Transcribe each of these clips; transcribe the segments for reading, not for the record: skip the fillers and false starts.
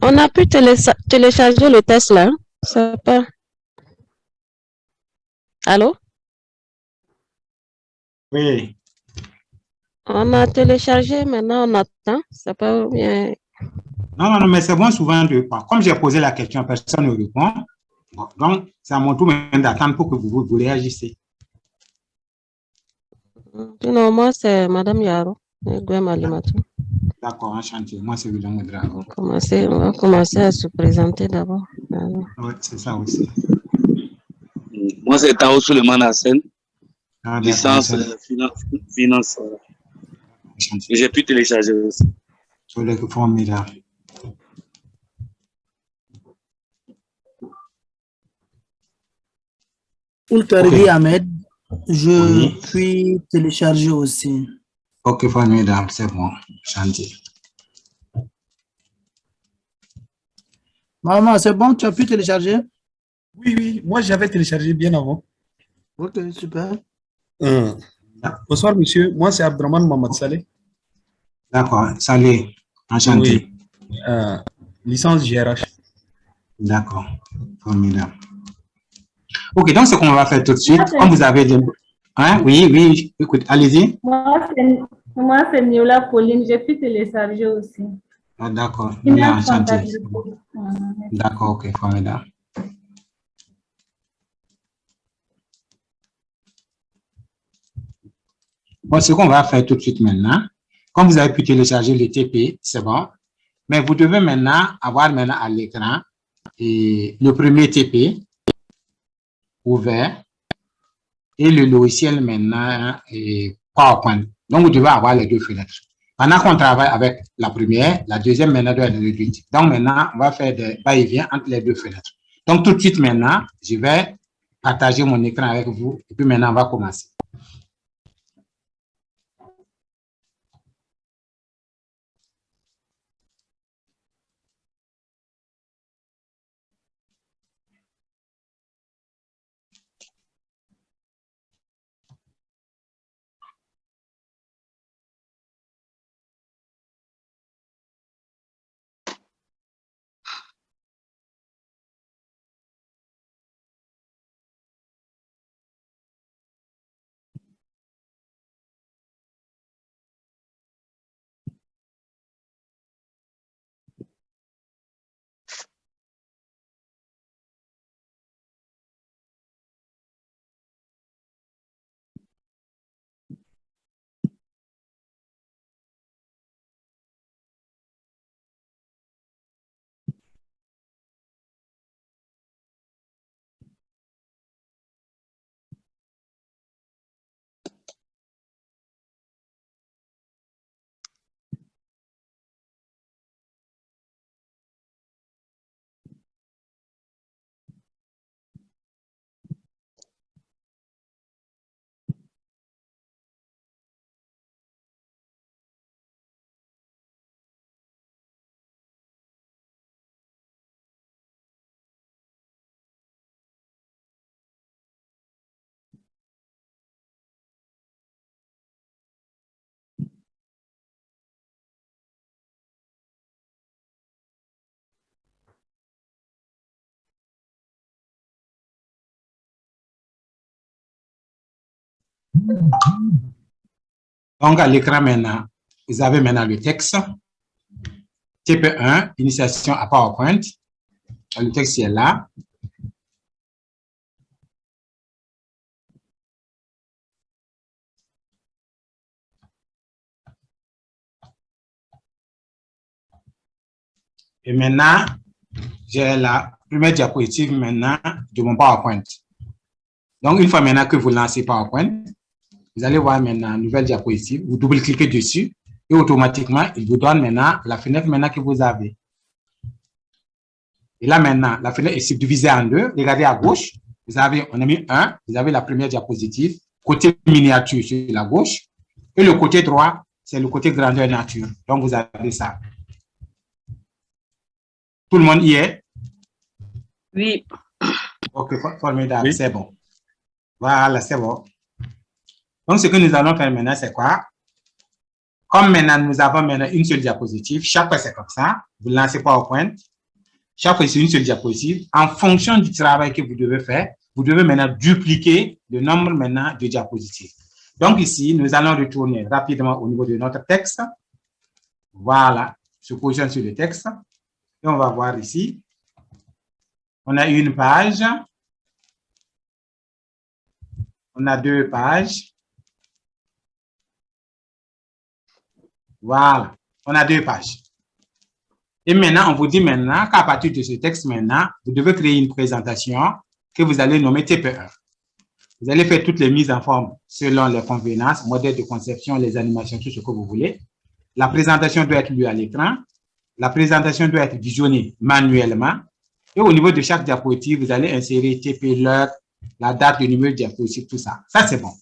On a pu télécharger le test là. Ça pas. Allô? Oui. On a téléchargé, maintenant on attend. Ça pas bien. Non, mais c'est bon souvent de pas. Comme j'ai posé la question, personne ne répond. Bon, donc, c'est à mon tour maintenant d'attendre pour que vous réagissez. Non, moi c'est Madame Yaro. D'accord, enchanté. Moi, c'est William Ouedraogo. On va commencer à se présenter d'abord. Oui, c'est ça aussi. Moi, c'est Tao Suleiman Hassen, licence finance. J'ai pu télécharger aussi. Sur les formulaires. Oulkardi Ahmed, je puis télécharger aussi. Ok, formidable, c'est bon. Chantier. Maman, c'est bon, tu as pu télécharger? Oui, moi j'avais téléchargé bien avant. Ok, super. Bonsoir monsieur, moi c'est Abdraman Mohamed Saleh. D'accord, Saleh, enchanté. Oui. Licence GRH. D'accord, formidable. Ok, donc ce qu'on va faire tout de suite, comme vous avez dit... Hein? Oui, écoute, allez-y. Moi c'est Niola Pauline, j'ai pu télécharger aussi. Ah, d'accord, enchanté. D'accord, ok, formidable. Bon, ce qu'on va faire tout de suite maintenant, comme vous avez pu télécharger le TP, c'est bon, mais vous devez maintenant avoir maintenant à l'écran le premier TP ouvert et le logiciel maintenant PowerPoint. Donc, vous devez avoir les deux fenêtres. Pendant qu'on travaille avec la première, la deuxième maintenant doit être réduite. Donc, maintenant, on va faire des va-et-vient entre les deux fenêtres. Donc, tout de suite maintenant, je vais partager mon écran avec vous et puis maintenant, on va commencer. Donc, à l'écran maintenant, vous avez maintenant le texte. TP1, initiation à PowerPoint. Le texte est là. Et maintenant, j'ai la première diapositive maintenant de mon PowerPoint. Donc, une fois maintenant que vous lancez PowerPoint, vous allez voir maintenant une nouvelle diapositive. Vous double-cliquez dessus et automatiquement, il vous donne maintenant la fenêtre maintenant que vous avez. Et là maintenant, la fenêtre est subdivisée en deux. Regardez à gauche, on a mis un, vous avez la première diapositive, côté miniature sur la gauche. Et le côté droit, c'est le côté grandeur nature. Donc, vous avez ça. Tout le monde y est? Oui. Ok, formidable, oui. C'est bon. Voilà, c'est bon. Donc, ce que nous allons faire maintenant, c'est quoi? Comme maintenant, nous avons maintenant une seule diapositive, chaque fois c'est comme ça, vous lancez PowerPoint, chaque fois c'est une seule diapositive. En fonction du travail que vous devez faire, vous devez maintenant dupliquer le nombre maintenant de diapositives. Donc ici, nous allons retourner rapidement au niveau de notre texte. Voilà, se positionne sur le texte. Et on va voir ici. On a une page. On a 2 pages. Voilà, on a 2 pages. Et maintenant, on vous dit maintenant qu'à partir de ce texte maintenant, vous devez créer une présentation que vous allez nommer TPE. Vous allez faire toutes les mises en forme selon les convenances, modèles de conception, les animations, tout ce que vous voulez. La présentation doit être lue à l'écran. La présentation doit être visionnée manuellement. Et au niveau de chaque diapositive, vous allez insérer TP, l'heure, la date, le numéro de diapositive, tout ça. Ça, c'est bon.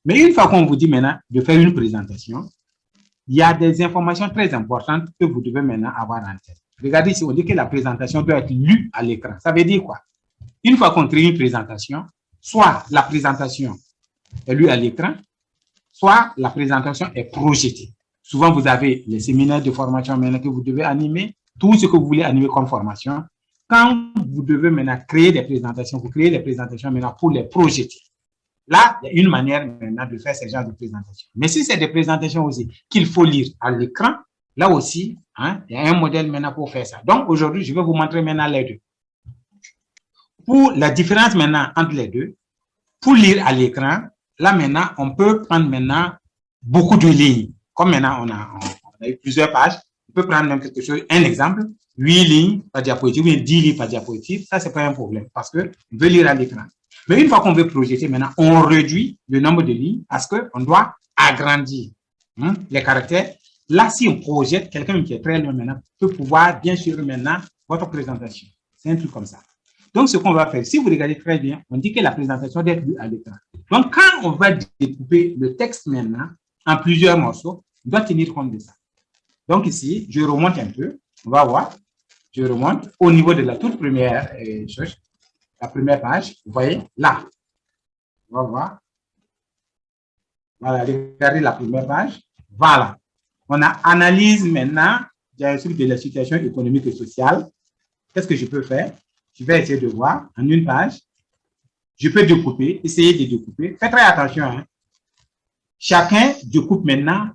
Mais une fois qu'on vous dit maintenant de faire une présentation, il y a des informations très importantes que vous devez maintenant avoir en tête. Regardez ici, on dit que la présentation doit être lue à l'écran. Ça veut dire quoi? Une fois qu'on crée une présentation, soit la présentation est lue à l'écran, soit la présentation est projetée. Souvent, vous avez les séminaires de formation maintenant que vous devez animer, tout ce que vous voulez animer comme formation. Quand vous devez maintenant créer des présentations, vous créez les présentations maintenant pour les projeter. Là, il y a une manière maintenant de faire ce genre de présentation. Mais si c'est des présentations aussi qu'il faut lire à l'écran, là aussi, hein, il y a un modèle maintenant pour faire ça. Donc, aujourd'hui, je vais vous montrer maintenant les deux. Pour la différence maintenant entre les deux, pour lire à l'écran, là maintenant, on peut prendre maintenant beaucoup de lignes. Comme maintenant, on a eu plusieurs pages, on peut prendre même quelque chose, un exemple, 8 lignes par diapositive, ou 10 lignes par diapositive, ça, c'est pas un problème parce qu'on veut lire à l'écran. Mais une fois qu'on veut projeter, maintenant, on réduit le nombre de lignes parce qu'on doit agrandir les caractères. Là, si on projette, quelqu'un qui est très loin maintenant peut pouvoir bien suivre maintenant votre présentation. C'est un truc comme ça. Donc, ce qu'on va faire, si vous regardez très bien, on dit que la présentation doit être lue à l'écran. Donc, quand on va découper le texte maintenant en plusieurs morceaux, on doit tenir compte de ça. Donc, ici, je remonte un peu. On va voir. Je remonte au niveau de la toute première chose. La première page, vous voyez, là. On va voir. Voilà, regardez la première page. Voilà. On a analyse maintenant de la situation économique et sociale. Qu'est-ce que je peux faire? Je vais essayer de voir en une page. Je peux découper, essayer de découper. Faites très attention. Hein. Chacun découpe maintenant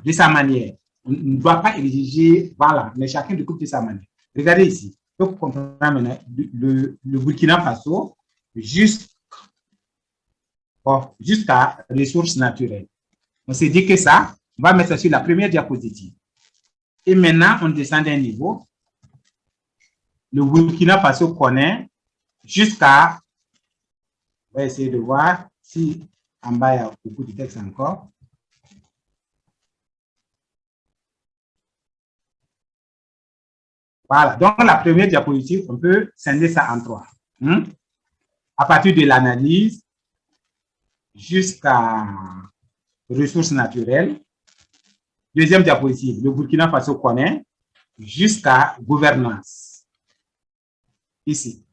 de sa manière. On ne doit pas exiger, voilà, mais chacun découpe de sa manière. Regardez ici. Donc, on comprend maintenant le Burkina Faso jusqu'à ressources naturelles. On s'est dit que ça, on va mettre ça sur la première diapositive. Et maintenant, on descend d'un niveau. Le Burkina Faso connaît jusqu'à, on va essayer de voir si en bas il y a beaucoup de texte encore. Voilà, donc la première diapositive, on peut scinder ça en 3. À partir de l'analyse jusqu'à ressources naturelles. Deuxième diapositive, le Burkina Faso connaît jusqu'à gouvernance. Ici.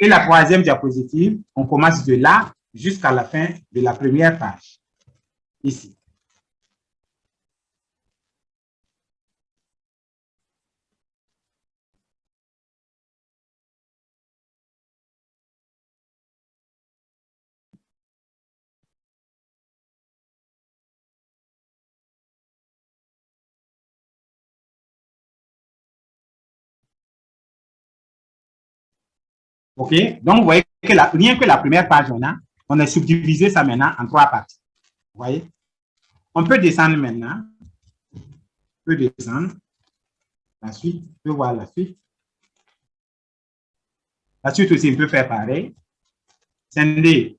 Et la troisième diapositive, on commence de là jusqu'à la fin de la première page. Ici. OK? Donc, vous voyez que rien que la première page, on a subdivisé ça maintenant en 3 parties. Vous voyez? On peut descendre maintenant. On peut descendre. La suite, on peut voir la suite. La suite aussi, on peut faire pareil. Scinder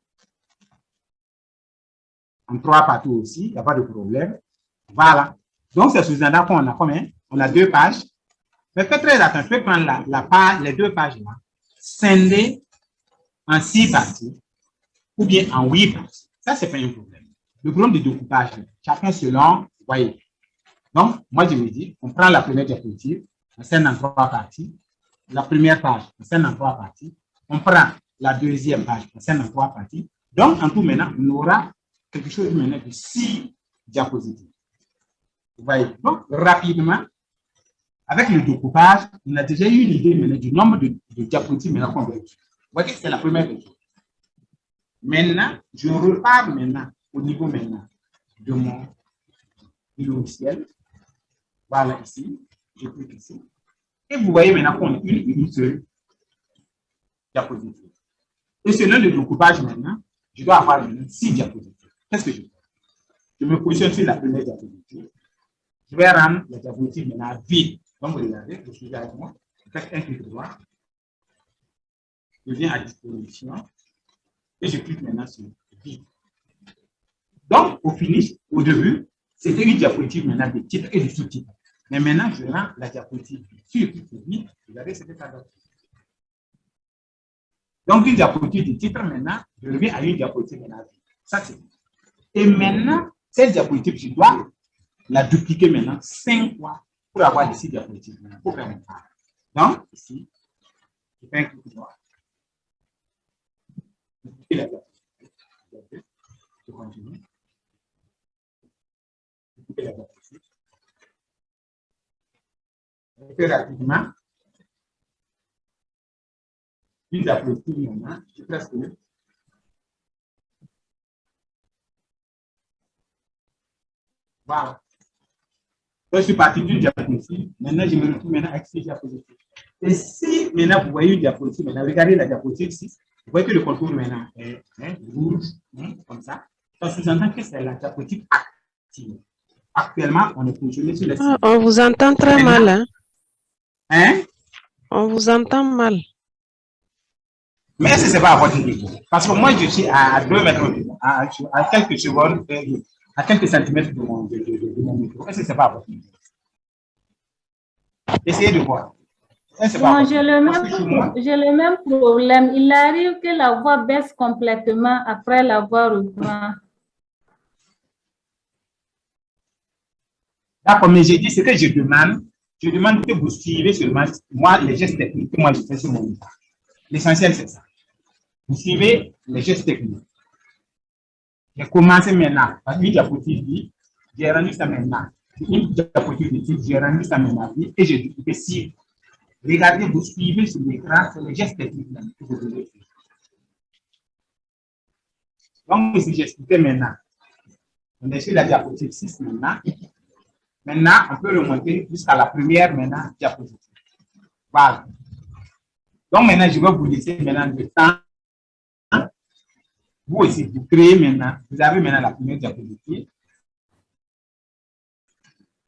en 3 parties aussi, il n'y a pas de problème. Voilà. Donc, c'est sous-entend qu'on a combien? On a 2 pages. Mais faites très attention, je peux prendre les 2 pages là. Scinder en 6 parties ou bien en 8 parties. Ça, c'est pas un problème. Le problème de découpage, chacun selon, vous voyez. Donc, moi, je me dis, on prend la première diapositive, on scinde en 3 parties. La première page, on scinde en 3 parties. On prend la deuxième page, on scinde en 3 parties. Donc, en tout, maintenant, on aura quelque chose maintenant de 6 diapositives. Vous voyez. Donc, rapidement, avec le découpage, on a déjà eu une idée maintenant du nombre de diapositives maintenant qu'on veut. Vous voyez, c'est la première chose. Maintenant, je repars maintenant au niveau maintenant de mon logiciel. Voilà ici, je clique ici. Et vous voyez maintenant qu'on a une seule diapositive. Et selon le découpage maintenant, je dois avoir maintenant 6 diapositives. Qu'est-ce que je fais? Je me positionne sur la première diapositive. Je vais rendre la diapositive maintenant vide. Donc, vous regardez, je suis avec moi. Je fais un clic droit. Je viens à disposition. Et je clique maintenant sur vide. Donc, au finish, au début, c'était une diapositive maintenant de titre et de sous-titre. Mais maintenant, je rends la diapositive sur vide. Regardez, c'était pas d'autre. Donc, une diapositive de titre maintenant, je reviens à une diapositive maintenant vide. Ça, c'est. Et maintenant, cette diapositive, je dois la dupliquer maintenant 5 fois pour avoir ici diapositive. Pour faire mon travail. Donc, ici, je fais un clic droit. Dupliquer la diapositive. Je continue. Dupliquer la diapositive. Je fais rapidement. Une diapositive maintenant, je presque. Voilà. Donc, je suis parti d'une diapositive. Maintenant, je me retrouve maintenant avec 6 diapositives. Et si maintenant vous voyez une diapositive, maintenant regardez la diapositive 6, vous voyez que le contour maintenant est rouge, comme ça. Ça sous-entend que c'est la diapositive active. Actuellement, on est positionné sur la 6. On vous entend très mal. Hein? Hein? On vous entend mal. Mais est-ce que ce n'est pas à votre niveau? Parce que moi, je suis à 2 mètres, à quelques secondes, à quelques centimètres de mon micro. Est-ce que ce n'est pas à votre niveau? Essayez de voir. Non, j'ai le même problème. Il arrive que la voix baisse complètement après la voix reprend. D'accord, mais j'ai dit ce que je demande que vous suivez seulement moi les gestes techniques que moi je fais sur mon micro. L'essentiel, c'est ça. Vous suivez les gestes techniques. J'ai commencé maintenant par une diapositive, j'ai rendu ça maintenant. Une diapositive, j'ai rendu ça maintenant et j'ai dit que si regardez, vous suivez sur l'écran, c'est les gestes techniques que vous devez faire. Donc, si j'expliquais maintenant, on est sur la diapositive 6 maintenant. Maintenant, on peut remonter jusqu'à la première maintenant diapositive. Voilà. Donc, maintenant, je vais vous laisser maintenant le temps. Vous aussi, vous créez maintenant, vous avez maintenant la première diapositive.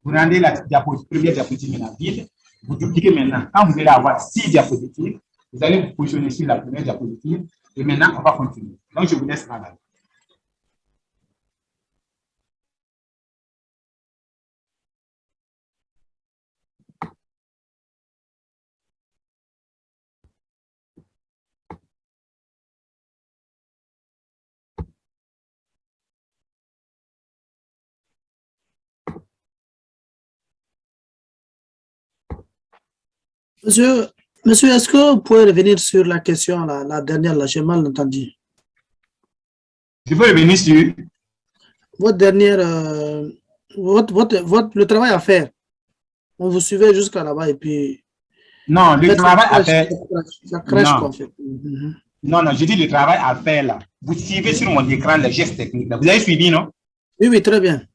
Vous rendez la première diapositive maintenant vide. Vous dupliquez maintenant. Quand vous allez avoir 6 diapositives, vous allez vous positionner sur la première diapositive. Et maintenant, on va continuer. Donc, je vous laisse travailler. Monsieur, est-ce que vous pouvez revenir sur la question, la dernière, là, j'ai mal entendu. Je peux revenir sur votre dernière, le travail à faire. On vous suivait jusqu'à là-bas et puis... Non, le travail à faire... Ça crèche, non. quoi, en fait. Non, je dis le travail à faire là. Vous suivez sur mon écran les gestes techniques là. Vous avez suivi, non? Oui, oui, très bien.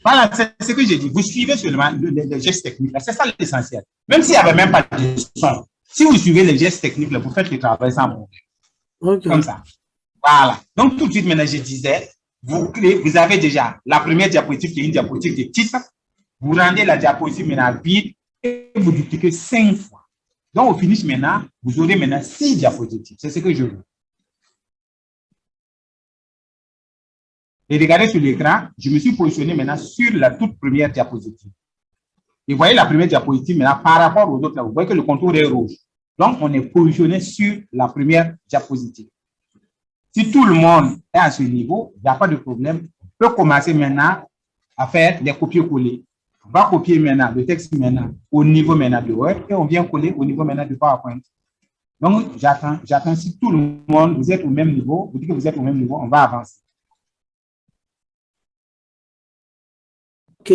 Voilà, c'est ce que j'ai dit. Vous suivez seulement les gestes techniques là. C'est ça l'essentiel. Même s'il n'y avait même pas de son. Si vous suivez les gestes techniques là, vous faites le travail sans problème. Okay. Comme ça. Voilà. Donc, tout de suite, maintenant, je disais, vous avez déjà la première diapositive qui est une diapositive de titre. Vous rendez la diapositive maintenant vide et vous dupliquez 5 fois. Donc, au finish maintenant, vous aurez maintenant 6 diapositives. C'est ce que je veux. Et regardez sur l'écran, je me suis positionné maintenant sur la toute première diapositive. Et vous voyez la première diapositive maintenant par rapport aux autres, là, vous voyez que le contour est rouge. Donc, on est positionné sur la première diapositive. Si tout le monde est à ce niveau, il n'y a pas de problème. On peut commencer maintenant à faire des copier-coller. On va copier maintenant le texte maintenant au niveau maintenant de Word et on vient coller au niveau maintenant de PowerPoint. Donc, j'attends si tout le monde, vous êtes au même niveau, vous dites que vous êtes au même niveau, on va avancer. OK.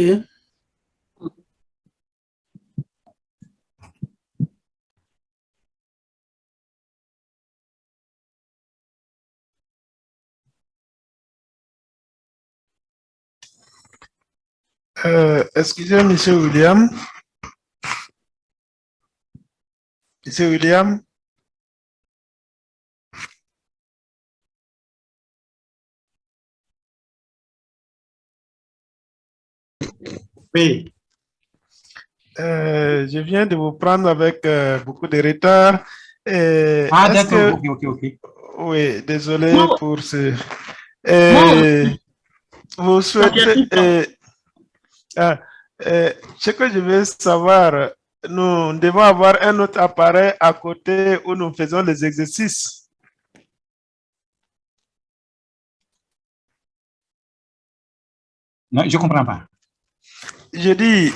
Excusez, Monsieur William. Monsieur William. Oui. Je viens de vous prendre avec beaucoup de retard. Ah, Est-ce d'accord. que... Ok. Oui, désolé Non, pour ce... non, Vous souhaitez... ce que je veux savoir, nous devons avoir un autre appareil à côté où nous faisons les exercices. Non, je ne comprends pas. Je dis,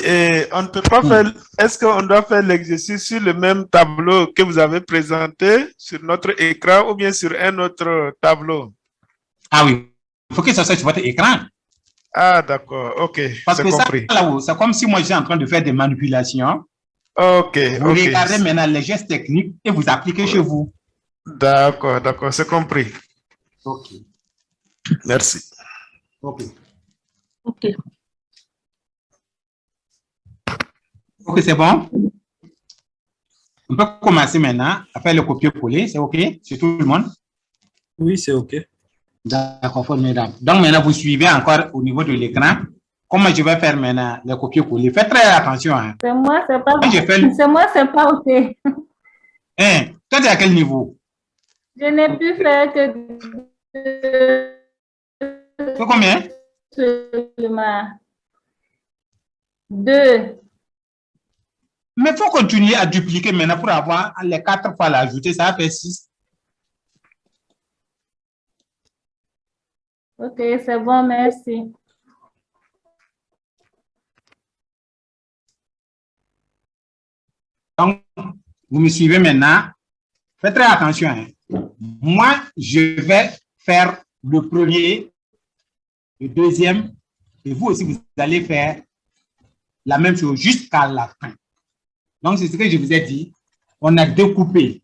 on ne peut pas faire... Est-ce qu'on doit faire l'exercice sur le même tableau que vous avez présenté sur notre écran ou bien sur un autre tableau? Ah oui, il faut que ça soit sur votre écran. Ah, d'accord, ok, Parce c'est que ça, compris. là-haut, c'est comme si moi, j'étais en train de faire des manipulations. Ok, Vous ok. regardez maintenant les gestes techniques et vous appliquez chez vous. D'accord, c'est compris. Ok. Merci. Ok. ok. Ok, c'est bon. On peut commencer maintenant à faire le copier-coller. C'est ok? C'est tout le monde? Oui, c'est OK. D'accord, formidable. Donc maintenant, vous suivez encore au niveau de l'écran. Comment je vais faire maintenant le copier-coller? Faites très attention. Hein. C'est moi, c'est pas, Quand je fais le... c'est moi, c'est pas OK. Hein? Toi, tu es à quel niveau? Je n'ai pu faire que C'est combien? seulement 2. Mais il faut continuer à dupliquer maintenant pour avoir les 4 fois l'ajouter. Ça fait 6. OK, c'est bon, merci. Donc, vous me suivez maintenant. Faites très attention. Hein. Moi, je vais faire le premier, le deuxième, et vous aussi, vous allez faire la même chose jusqu'à la fin. Donc, c'est ce que je vous ai dit. On a découpé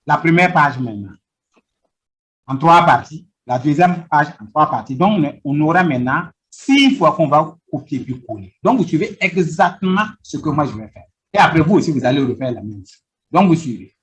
la première page maintenant en 3 parties, la deuxième page en 3 parties. Donc, on aura maintenant 6 fois qu'on va copier puis coller. Donc, vous suivez exactement ce que moi je vais faire. Et après, vous aussi, vous allez refaire la même chose. Donc, vous suivez.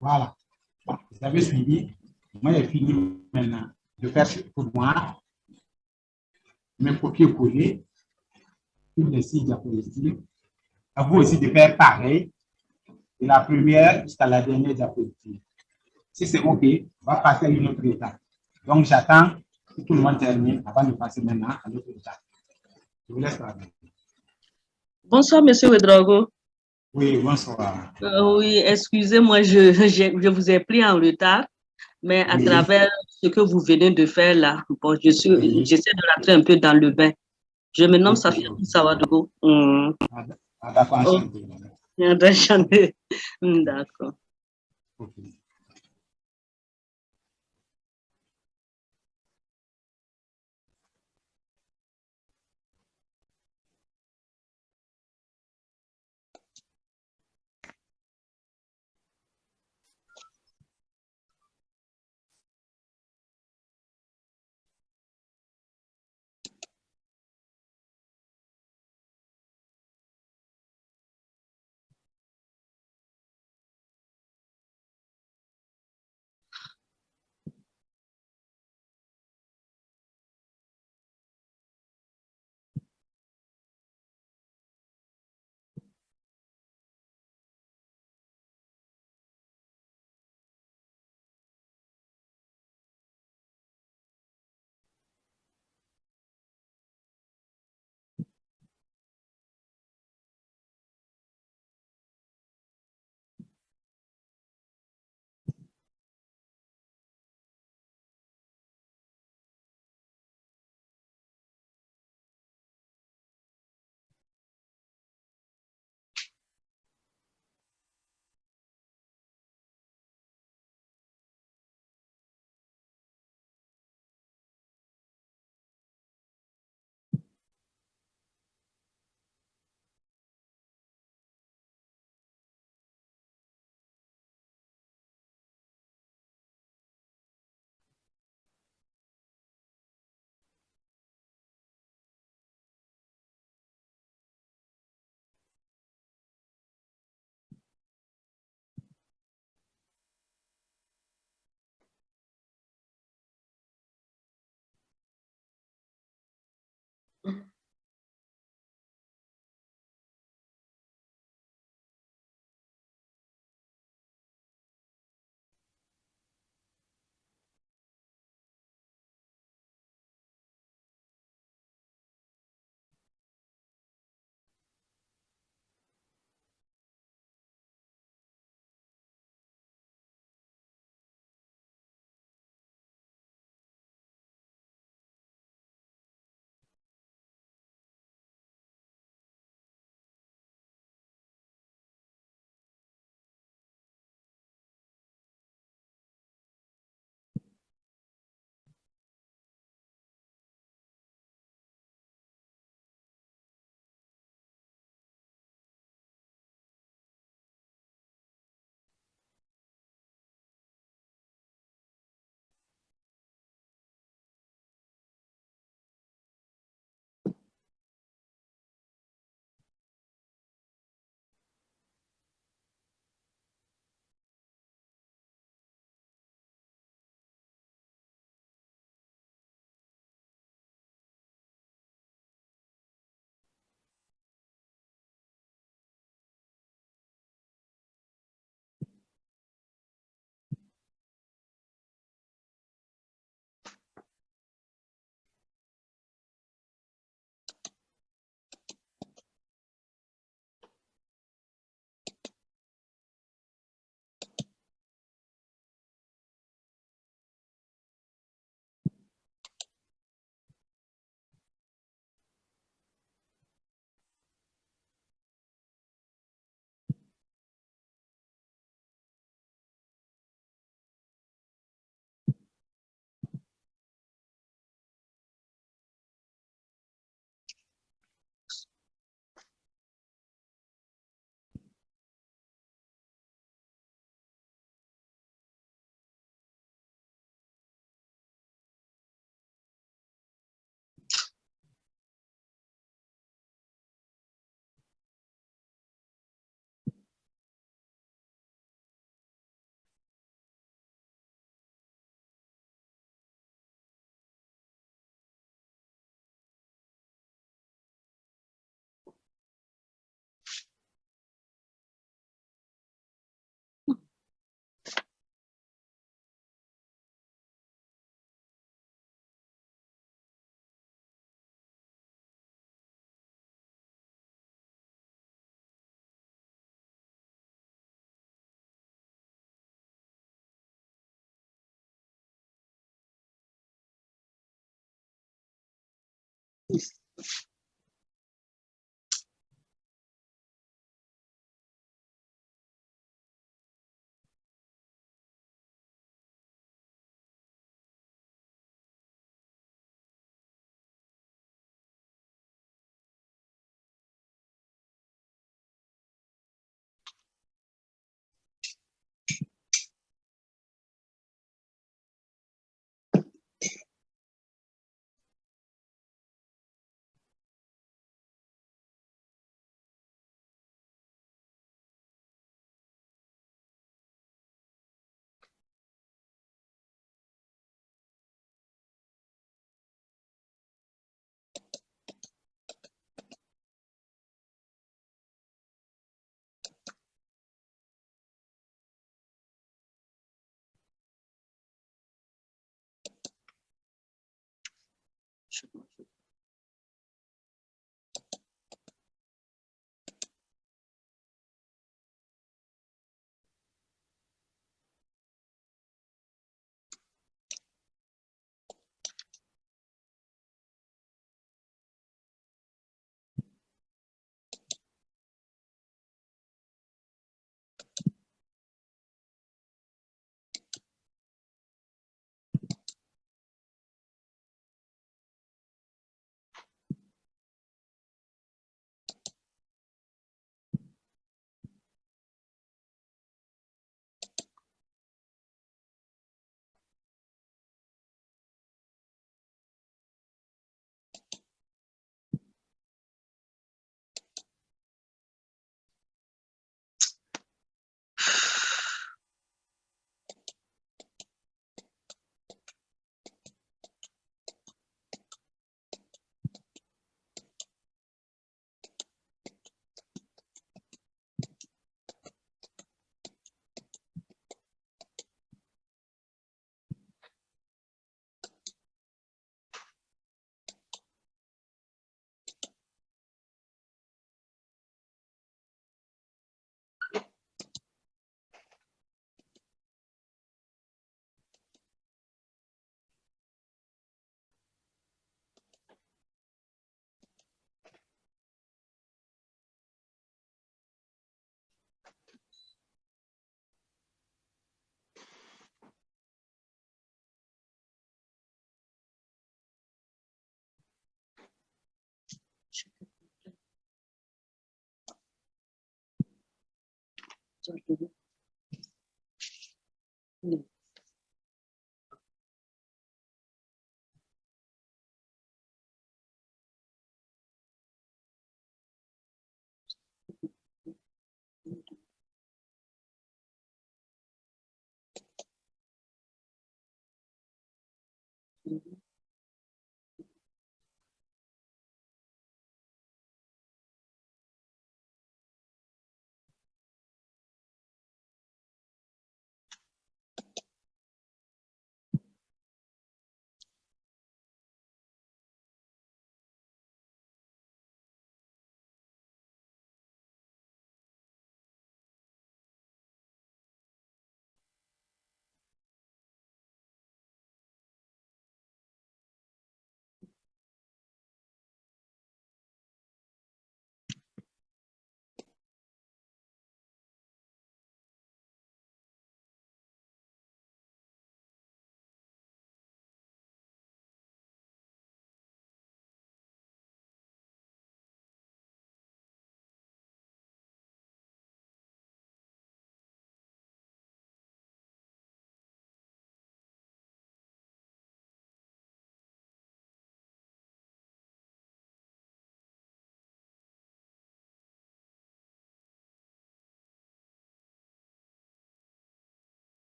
Voilà. Vous avez suivi. Moi, j'ai fini maintenant de faire pour moi mes copier-coller sur les 6 diapositives. À vous aussi de faire pareil de la première jusqu'à la dernière diapositive. Si c'est OK, on va passer à une autre étape. Donc, j'attends que tout le monde termine avant de passer maintenant à l'autre étape. Je vous laisse parler. Bonsoir, Monsieur Ouedraogo. Oui, bonsoir. Oui, excusez-moi, je vous ai pris en retard, mais à Oui. travers ce que vous venez de faire là, bon, j'essaie de rentrer un peu dans le bain. Je me nomme Safia Sawadogo. D'accord, enchanté. Enchanté. D'accord. OK.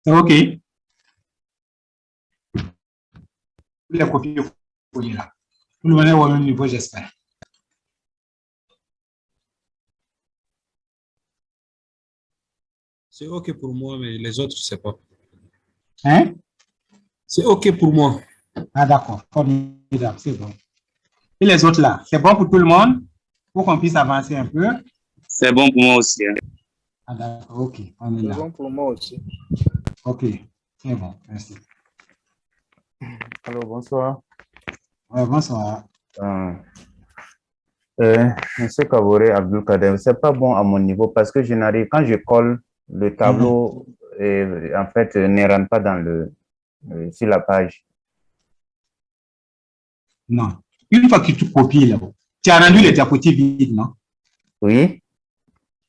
C'est OK. Les copies là. Tout le monde est au même niveau, j'espère. C'est OK pour moi, mais les autres, je ne sais pas. Hein? C'est OK pour moi. Ah, d'accord. Formidable, c'est bon. Et les autres là, c'est bon pour tout le monde? Pour qu'on puisse avancer un peu? C'est bon pour moi aussi. Hein. Ah, d'accord, OK. On est là. C'est bon pour moi aussi. OK, c'est bon, merci. Allô, bonsoir. Ouais, bonsoir. Monsieur Kaboré Abdul Kader, c'est pas bon à mon niveau parce que je n'arrive, quand je colle, le tableau, en fait, ne rentre pas dans sur la page. Non. Une fois que tu copies là, tu as rendu les diapositives vides, non? Oui.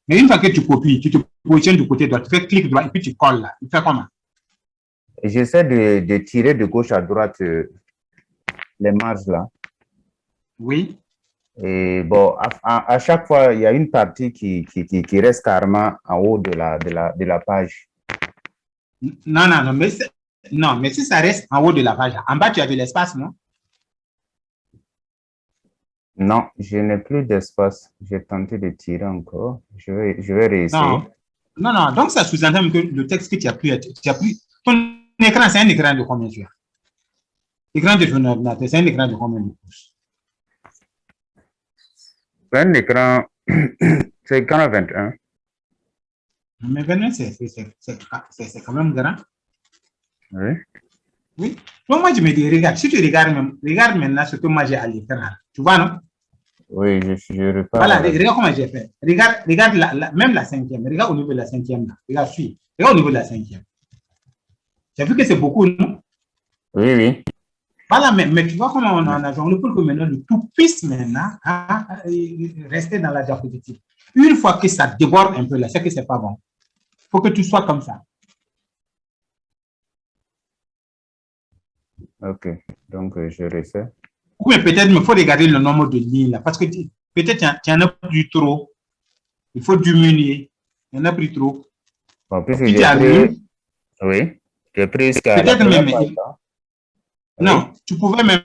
Mais une fois que tu copies, tu te positionnes du côté droit, tu fais clic droit et puis tu colles là. Tu fais comment? J'essaie de tirer de gauche à droite les marges là. Oui. Et bon, à chaque fois, il y a une partie qui reste carrément en haut de la page. Non, mais si ça reste en haut de la page, en bas, tu as de l'espace, non? Non, je n'ai plus d'espace. J'ai tenté de tirer encore. Je vais réessayer. Non. Donc, ça sous-entend que le texte que tu as pris, ton écran, c'est un écran de combien tu as? L'écran de ton ordinateur, c'est un écran de combien de pouces? Un écran, c'est écran 21. Mais 21, c'est quand même grand. Oui. Oui. Donc, moi, je me dis, regarde, si tu regardes maintenant ce que moi j'ai à l'écran, tu vois, non? Oui, je repars. Voilà, regarde comment j'ai fait. Regarde même la cinquième. Regarde au niveau de la cinquième. Là. Regarde au niveau de la cinquième. Tu as vu que c'est beaucoup, non? Oui, oui. Voilà, mais tu vois comment on en a jonglé pour que maintenant le tout puisse maintenant rester dans la diapositive. Une fois que ça déborde un peu là, c'est que c'est pas bon. Il faut que tu sois comme ça. Ok, donc je refais. Oui, mais peut-être il faut regarder le nombre de lignes là, parce que peut-être tu en as pris trop. Il faut diminuer. Il y en a pris trop. Bon, puisque Puis j'ai pris, oui, j'ai pris jusqu'à peut-être la même. page, Non, tu pouvais même.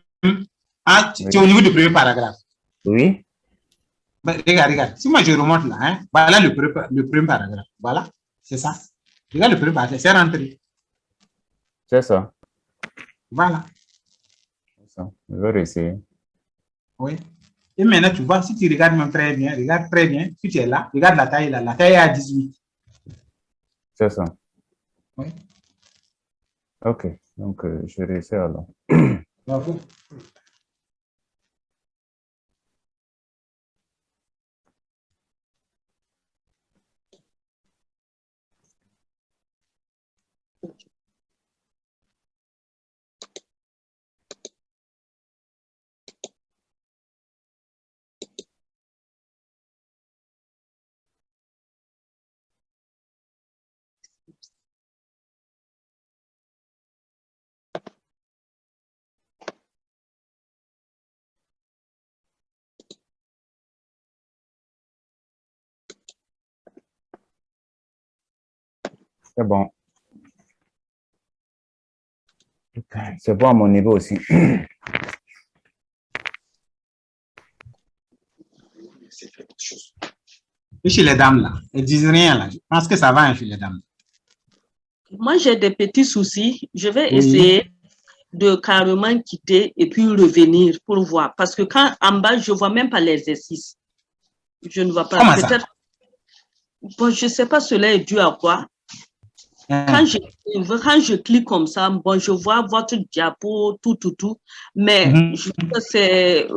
Ah, tu es au niveau du premier paragraphe. Oui. Ben, regarde. Si moi je remonte là, hein, voilà le premier paragraphe. Voilà, c'est ça. Regarde le premier paragraphe, c'est rentré. C'est ça. Voilà. Je vais réessayer. Oui. Et maintenant, tu vois, si tu regardes même regarde très bien, si tu es là, regarde la taille là, la taille est à 18. C'est ça. Oui. Ok, donc je réessaye alors. Bravo. C'est bon. C'est bon à mon niveau aussi. Et chez les dames là, elles disent rien là. Je pense que ça va hein, chez les dames. Moi, j'ai des petits soucis. Je vais Oui. essayer de carrément quitter et puis revenir pour voir. Parce que quand en bas, je ne vois même pas l'exercice. Je ne vois pas. Comment ça? Bon, je ne sais pas cela est dû à quoi. Quand je clique comme ça, bon, je vois votre diapo, tout. Mais je pense que c'est,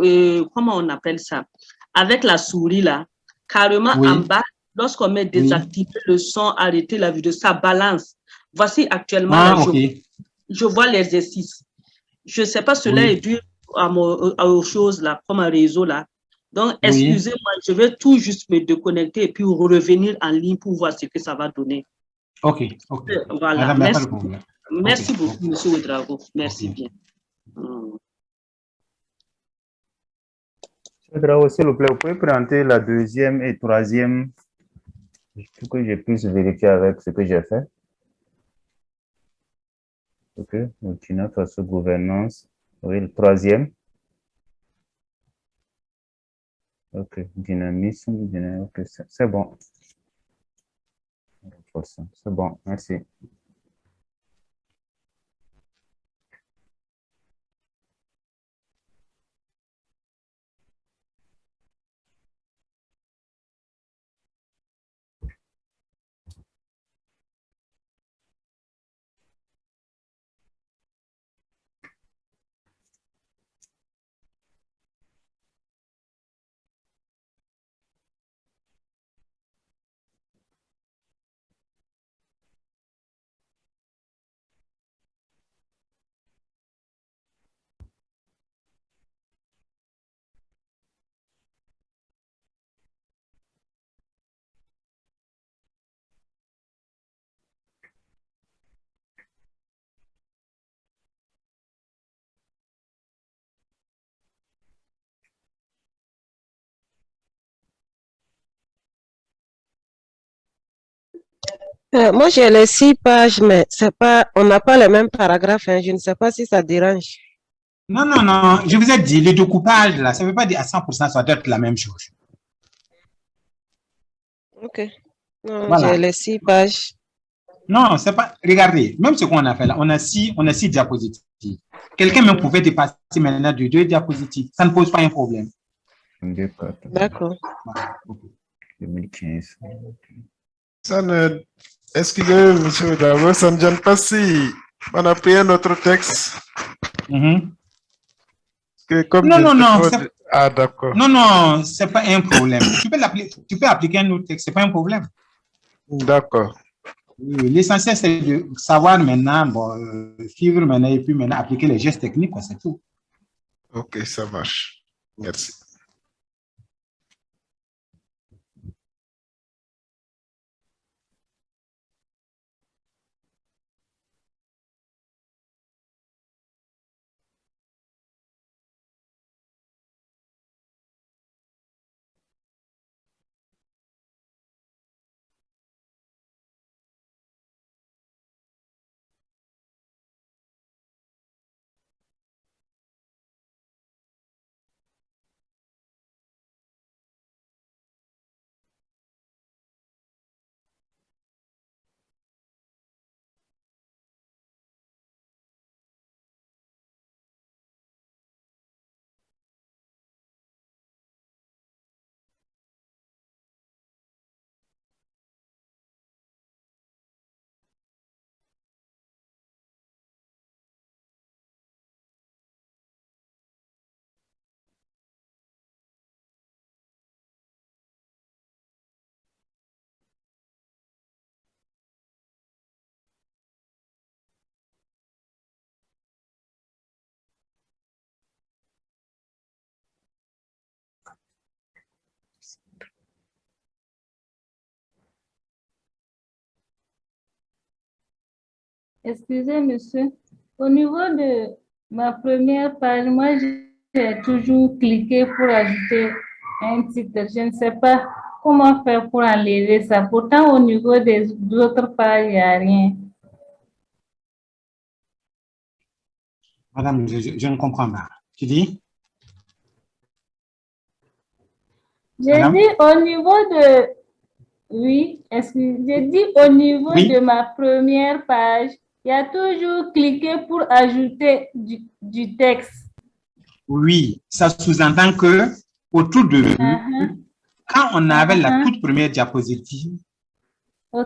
comment on appelle ça? Avec la souris là, carrément en bas, lorsqu'on met désactiver le son, arrêter la vidéo, ça balance. Voici actuellement, là, je vois l'exercice. Je ne sais pas cela est dû aux choses là, comme un réseau là. Donc, excusez-moi, je vais tout juste me déconnecter et puis revenir en ligne pour voir ce que ça va donner. Ok. Voilà, Madame, merci beaucoup, monsieur Ouedraogo. Merci bien. Ouedraogo, s'il vous plaît, vous pouvez présenter la deuxième et troisième pour que je puisse vérifier avec ce que j'ai fait. Ok, Burkina Faso, gouvernance. Oui, le troisième. Ok, dynamisme, ok, c'est bon. C'est bon, merci. Moi, j'ai les 6 pages, mais c'est pas, on n'a pas les mêmes paragraphes. Hein. Je ne sais pas si ça dérange. Non, non, non, je vous ai dit, le découpage, là, ça ne veut pas dire à 100% ça doit être la même chose. Ok. Non, Voilà. j'ai les 6 pages. Non, c'est pas. Regardez, même ce qu'on a fait là, on a six diapositives. Quelqu'un même pouvait dépasser maintenant de 2 diapositives. Ça ne pose pas un problème. D'accord. Voilà. 2015. Ça ne... Excusez, monsieur Davo, ça ne gêne pas si on a pris un autre texte. Que comme Non, non, non. Ah, d'accord. Non, non, c'est pas un problème. Tu peux appliquer un autre texte, c'est pas un problème. D'accord. L'essentiel, c'est de savoir maintenant, suivre maintenant et puis maintenant appliquer les gestes techniques, c'est tout. Ok, ça marche. Merci. Excusez, monsieur. Au niveau de ma première page, moi, j'ai toujours cliqué pour ajouter un titre. Je ne sais pas comment faire pour enlever ça. Pourtant, au niveau des autres pages, il n'y a rien. Madame, je ne comprends pas. Tu dis? J'ai dit au niveau de... Oui, j'ai dit au niveau de ma première page, il y a toujours cliqué pour ajouter du texte. Oui, ça sous-entend que autour de nous, quand on avait la toute première diapositive,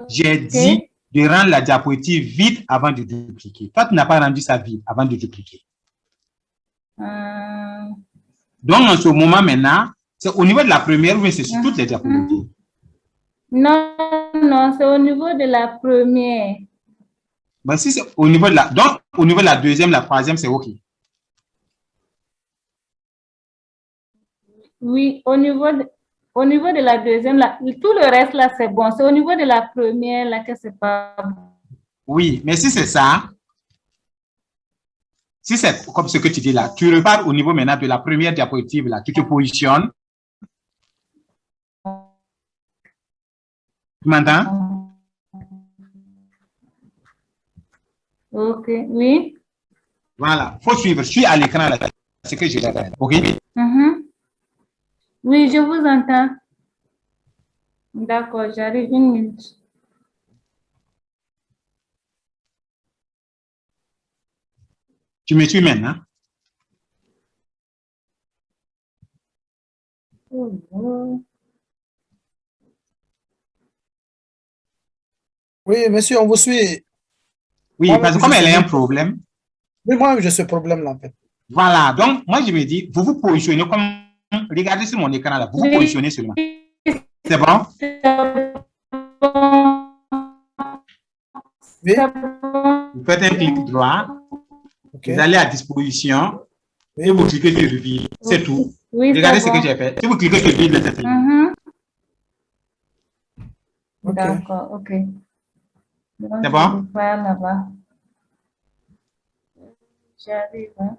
j'ai dit de rendre la diapositive vide avant de dupliquer. Toi, tu n'as pas rendu ça vide avant de dupliquer. Donc, en ce moment maintenant, c'est au niveau de la première ou c'est sur toutes les diapositives? Non, non, c'est au niveau de la première. Ben, si c'est au niveau de la... Donc, au niveau de la deuxième, la troisième, c'est OK. Oui, au niveau de la deuxième, là, tout le reste, là, c'est bon. C'est au niveau de la première, là, que c'est pas bon. Oui, mais si c'est ça, si c'est comme ce que tu dis là, tu repars au niveau maintenant de la première diapositive, là, tu te positionnes. Tu m'entends? Ok, oui. Voilà, il faut suivre. Je suis à l'écran là. C'est ce que je vais faire. OK? Oui, je vous entends. D'accord, j'arrive 1 minute. Tu me suis maintenant? Oui, monsieur, on vous suit. Oui, parce que comme elle a un problème. Oui, moi, j'ai ce problème-là, en fait. Voilà, donc moi je me dis, vous vous positionnez comme, regardez sur mon écran là, vous vous positionnez seulement. C'est bon? Oui. Vous faites un clic droit, Okay. vous allez à disposition, et vous cliquez sur vide, c'est tout. Oui, regardez ce bon. que j'ai fait. Si vous cliquez sur vide, c'est fini. D'accord, ok. C'est bon? Là-bas. J'arrive. Hein.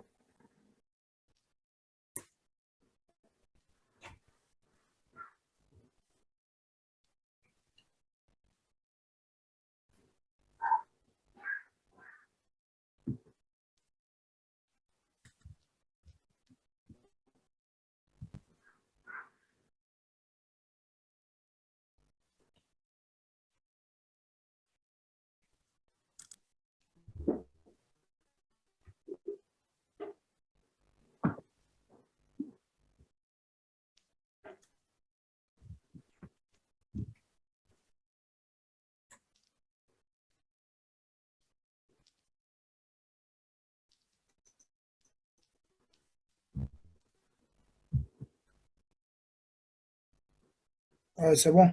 C'est bon.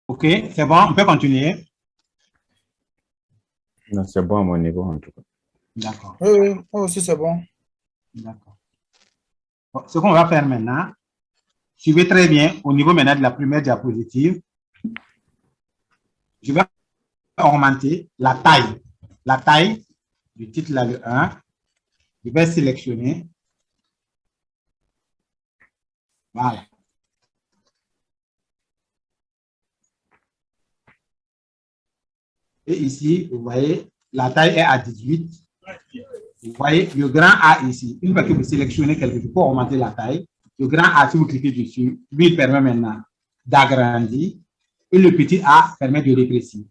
OK, c'est bon, on peut continuer. Non, c'est bon à mon niveau en tout cas. D'accord. Oui, oui, moi aussi, c'est bon. D'accord. Bon, ce qu'on va faire maintenant, suivez très bien au niveau maintenant de la première diapositive. Je vais augmenter la taille du titre là, le 1. Je vais sélectionner. Voilà. Et ici, vous voyez, la taille est à 18. Vous voyez, le grand A ici, une fois que vous sélectionnez quelque chose pour augmenter la taille, le grand A, si vous cliquez dessus, lui, il permet maintenant d'agrandir et le petit A permet de rétrécir.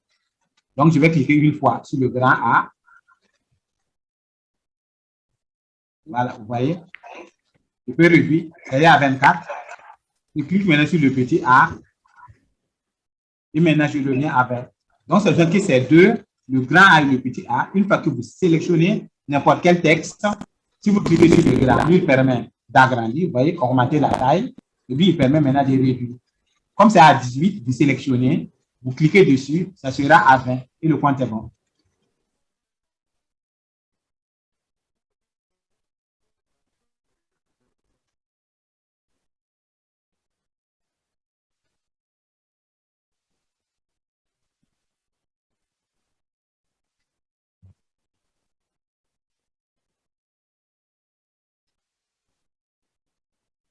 Donc, je vais cliquer une fois sur le grand A. Voilà, vous voyez. Je peux réduire, ça y est à 24. Je clique maintenant sur le petit A. Et maintenant, je le mets à 20. Donc, ça veut dire que c'est deux, le grand A et le petit A. Une fois que vous sélectionnez n'importe quel texte, si vous cliquez sur le grand, lui, il permet d'agrandir, vous voyez, augmenter la taille. Et lui, il permet maintenant de réduire. Comme c'est à 18, vous sélectionnez, vous cliquez dessus, ça sera à 20 et le compte est bon.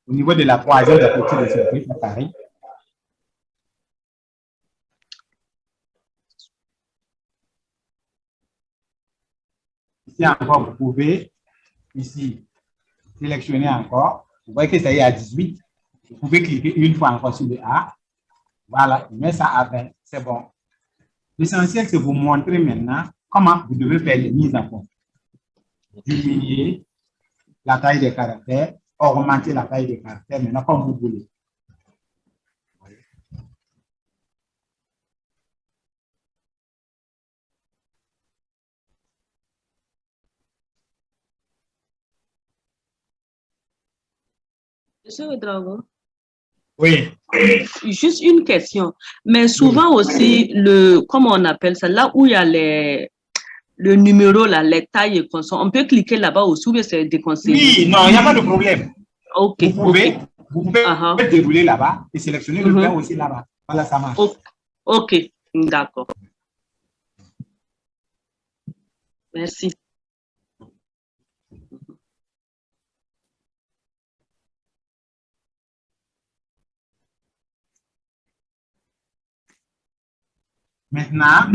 Au niveau de la troisième diapositive de ce truc, pareil. Ici encore, vous pouvez, ici, sélectionner encore. Vous voyez que ça y est à 18. Vous pouvez cliquer une fois encore sur le A. Voilà, il met ça à 20. C'est bon. L'essentiel, c'est vous montrer maintenant comment vous devez faire les mises en compte. Diminuer la taille des caractères, augmenter la taille des caractères, maintenant comme vous voulez. Monsieur Ouedraogo. Oui. Juste une question. Mais souvent aussi, comment on appelle ça, là où il y a le numéro, là, les tailles et consoles, on peut cliquer là-bas aussi ou bien c'est déconseillé? Oui, non, il n'y a pas de problème. Ok. Vous pouvez dérouler là-bas et sélectionner le pain aussi là-bas. Voilà, ça marche. Ok, d'accord. Merci. Maintenant,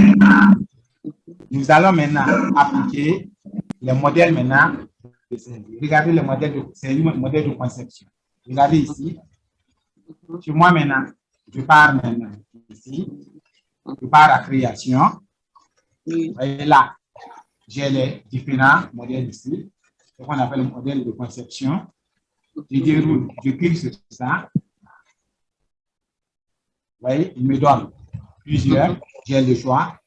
nous allons maintenant appliquer les modèles maintenant. Regardez le modèle, c'est un modèle de conception. Regardez ici. Sur moi maintenant, je pars maintenant ici. Je pars à création. Et là, j'ai les différents modèles ici. Ce qu'on appelle le modèle de conception. Je déroule, je clique sur ça. Vous voyez, il me donne plusieurs. J'ai le choix.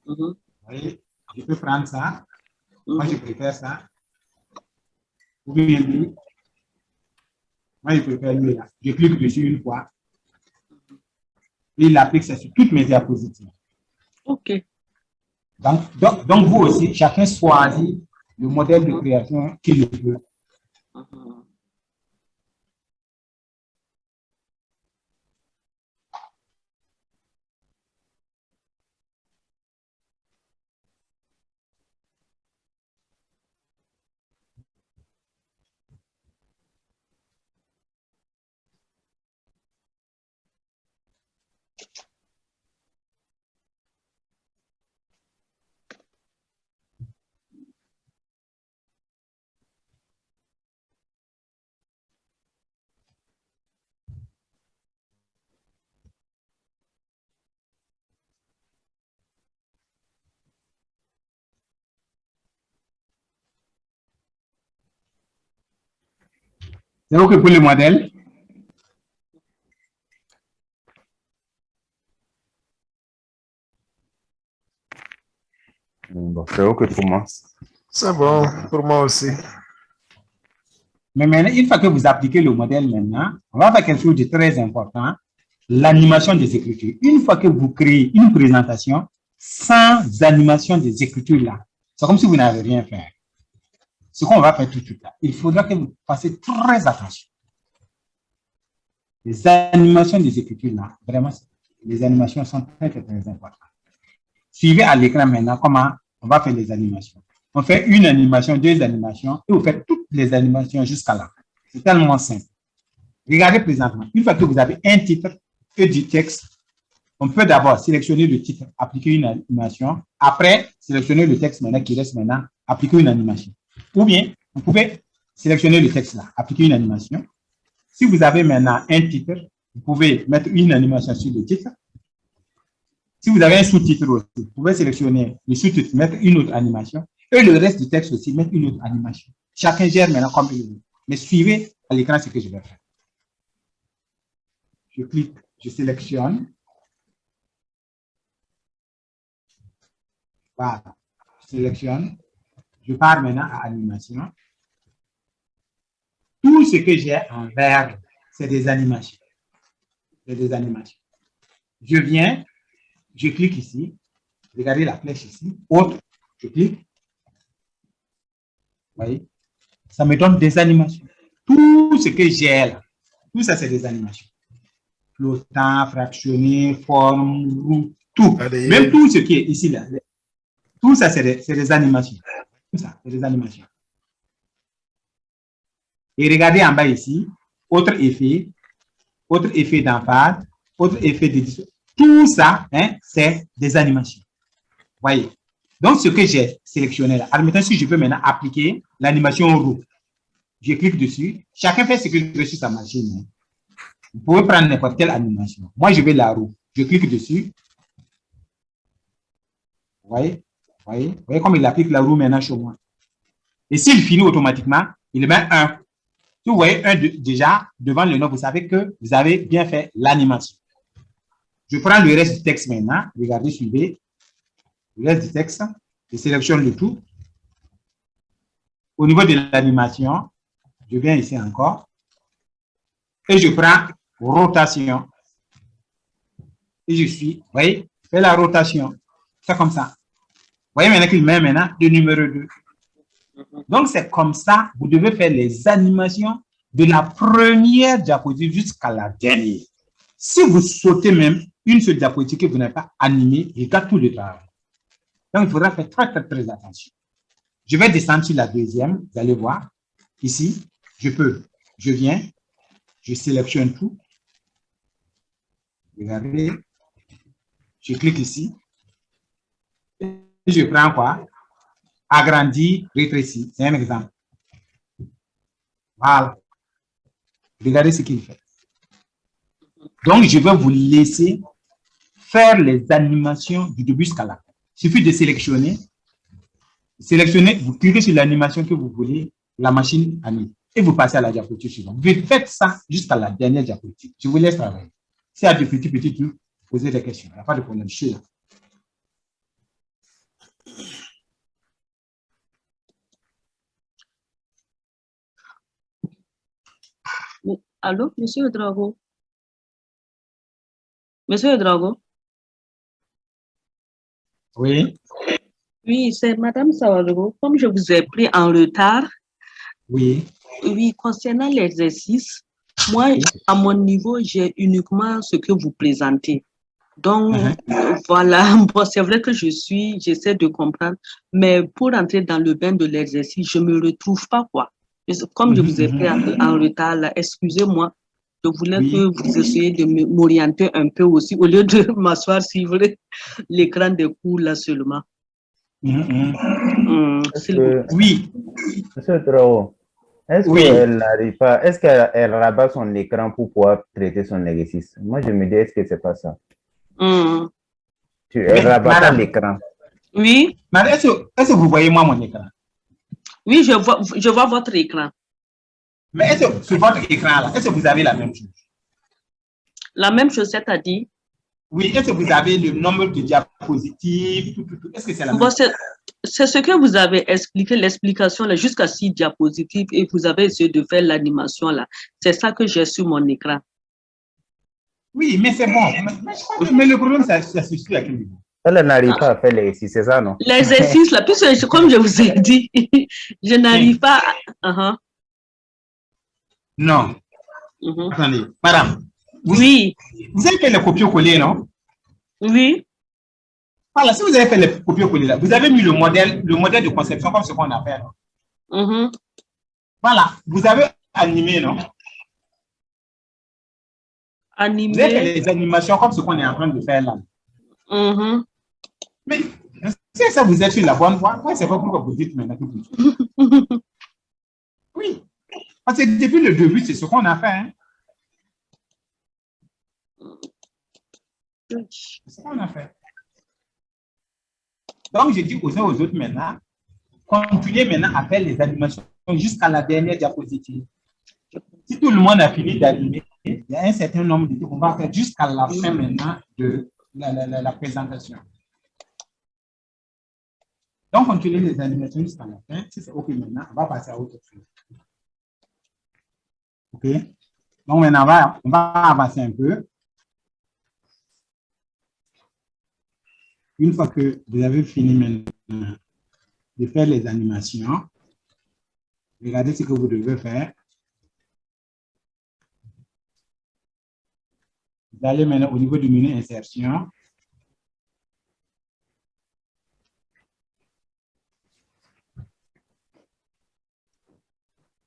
Vous voyez, je peux prendre ça. Moi, je préfère ça. Ou bien lui. Moi, je préfère lui là. Je clique dessus une fois. Et il applique ça sur toutes mes diapositives. OK. Donc, vous aussi, chacun choisit le modèle de création qu'il veut. C'est OK pour le modèle. Bon, c'est OK pour moi. C'est bon pour moi aussi. Mais maintenant, une fois que vous appliquez le modèle maintenant, on va faire quelque chose de très important, l'animation des écritures. Une fois que vous créez une présentation sans animation des écritures là, c'est comme si vous n'avez rien fait. Ce qu'on va faire tout de suite là, il faudra que vous fassiez très attention. Les animations des écritures là, vraiment, les animations sont très, très, très importantes. Suivez à l'écran maintenant comment on va faire les animations. On fait une animation, deux animations, et vous faites toutes les animations jusqu'à là. C'est tellement simple. Regardez présentement. Une fois que vous avez un titre et du texte, on peut d'abord sélectionner le titre, appliquer une animation. Après, sélectionner le texte maintenant qui reste maintenant, appliquer une animation. Ou bien, vous pouvez sélectionner le texte là, appliquer une animation. Si vous avez maintenant un titre, vous pouvez mettre une animation sur le titre. Si vous avez un sous-titre aussi, vous pouvez sélectionner le sous-titre, mettre une autre animation. Et le reste du texte aussi, mettre une autre animation. Chacun gère maintenant comme il veut. Mais suivez à l'écran ce que je vais faire. Je clique, je sélectionne. Voilà. Je sélectionne. Je pars maintenant à animation. Tout ce que j'ai en vert, c'est des animations. C'est des animations. Je viens, je clique ici. Regardez la flèche ici. Autre, je clique. Vous voyez? Ça me donne des animations. Tout ce que j'ai là, tout ça, c'est des animations. Flottant, fractionné, forme, roue, tout. Allez. Même tout ce qui est ici, là. Tout ça, c'est des animations. Tout ça, c'est des animations. Et regardez en bas ici, autre effet d'emphase, autre effet d'édition. Tout ça, hein, c'est des animations. Voyez. Donc, ce que j'ai sélectionné là, admettons si je peux maintenant appliquer l'animation roue. Je clique dessus. Chacun fait ce qu'il veut sur sa machine. Vous pouvez prendre n'importe quelle animation. Moi, je vais la roue. Je clique dessus. Vous voyez? Vous voyez comme il applique la roue maintenant chez moi. Et s'il finit automatiquement, il met 1. Si vous voyez 1 déjà devant le nom, vous savez que vous avez bien fait l'animation. Je prends le reste du texte maintenant. Regardez, suivez. Le reste du texte. Je sélectionne le tout. Au niveau de l'animation, je viens ici encore. Et je prends rotation. Et je suis, vous voyez, je fais la rotation. C'est comme ça. Vous voyez maintenant qu'il met maintenant le numéro 2. Donc, c'est comme ça, vous devez faire les animations de la première diapositive jusqu'à la dernière. Si vous sautez même une seule diapositive que vous n'avez pas animée, il gâte tout le travail. Donc, il faudra faire très, très, très attention. Je vais descendre sur la deuxième. Vous allez voir. Ici, je viens, je sélectionne tout. Regardez. Je clique ici. Et je prends quoi? Agrandir, rétrécir. C'est un exemple. Voilà. Regardez ce qu'il fait. Donc, je vais vous laisser faire les animations du début jusqu'à la fin. Il suffit de sélectionner. Sélectionnez, vous cliquez sur l'animation que vous voulez, la machine anime. Et vous passez à la diapositive suivante. Vous faites ça jusqu'à la dernière diapositive. Je vous laisse travailler. S'il y a des petits trucs, posez des questions. Il n'y a pas de problème. Je suis là. Allô, Monsieur Drago? Monsieur Drago? Oui. Oui, c'est Madame Sawadro. Comme je vous ai pris en retard, oui, concernant l'exercice, moi, à mon niveau, j'ai uniquement ce que vous présentez. Donc, voilà, bon, c'est vrai que j'essaie de comprendre, mais pour entrer dans le bain de l'exercice, je ne me retrouve pas, quoi. Comme je vous ai pris en retard, là, excusez-moi, je voulais que vous essayiez de m'orienter un peu aussi, au lieu de m'asseoir suivre l'écran des cours, là, seulement. Oui. Monsieur Trao, est-ce qu'elle n'arrive pas, est-ce qu'elle rabat son écran pour pouvoir traiter son exercice? Moi, je me dis, est-ce que c'est pas ça? Elle rabat pas l'écran. Oui. Madame, est-ce que vous voyez moi mon écran? Oui, je vois votre écran. Mais est-ce que sur votre écran là, est-ce que vous avez la même chose? La même chose, c'est-à-dire? Oui, est-ce que vous avez le nombre de diapositives? Est-ce que c'est la même chose? C'est ce que vous avez expliqué, l'explication là, jusqu'à 6 diapositives, et vous avez essayé de faire l'animation là. C'est ça que j'ai sur mon écran. Oui, mais c'est bon. Mais le problème, ça se situe à quel niveau? Elle n'arrive pas à faire l'exercice, c'est ça, non? L'exercice là, puisque comme je vous ai dit, je n'arrive pas à... Non. Attendez, madame. Oui. Vous avez fait le copier-coller, non? Oui. Voilà, si vous avez fait le copier-coller là, vous avez mis le modèle de conception comme ce qu'on a fait. Voilà, vous avez animé, non? Animé. Vous avez fait les animations comme ce qu'on est en train de faire là. Mais si ça vous êtes sur la bonne voie, moi, c'est pas pourquoi vous dites maintenant tout de suite. Oui. Parce que depuis le début, c'est ce qu'on a fait. Hein? C'est ce qu'on a fait. Donc, je dis aux uns aux autres maintenant, continuez maintenant à faire les animations jusqu'à la dernière diapositive. Si tout le monde a fini d'animer, il y a un certain nombre de trucs qu'on va faire jusqu'à la fin maintenant de la présentation. Donc, continuez les animations jusqu'à la fin. Si c'est OK maintenant, on va passer à autre chose. OK? Donc, maintenant, on va avancer un peu. Une fois que vous avez fini maintenant de faire les animations, regardez ce que vous devez faire. Vous allez maintenant au niveau du menu insertion.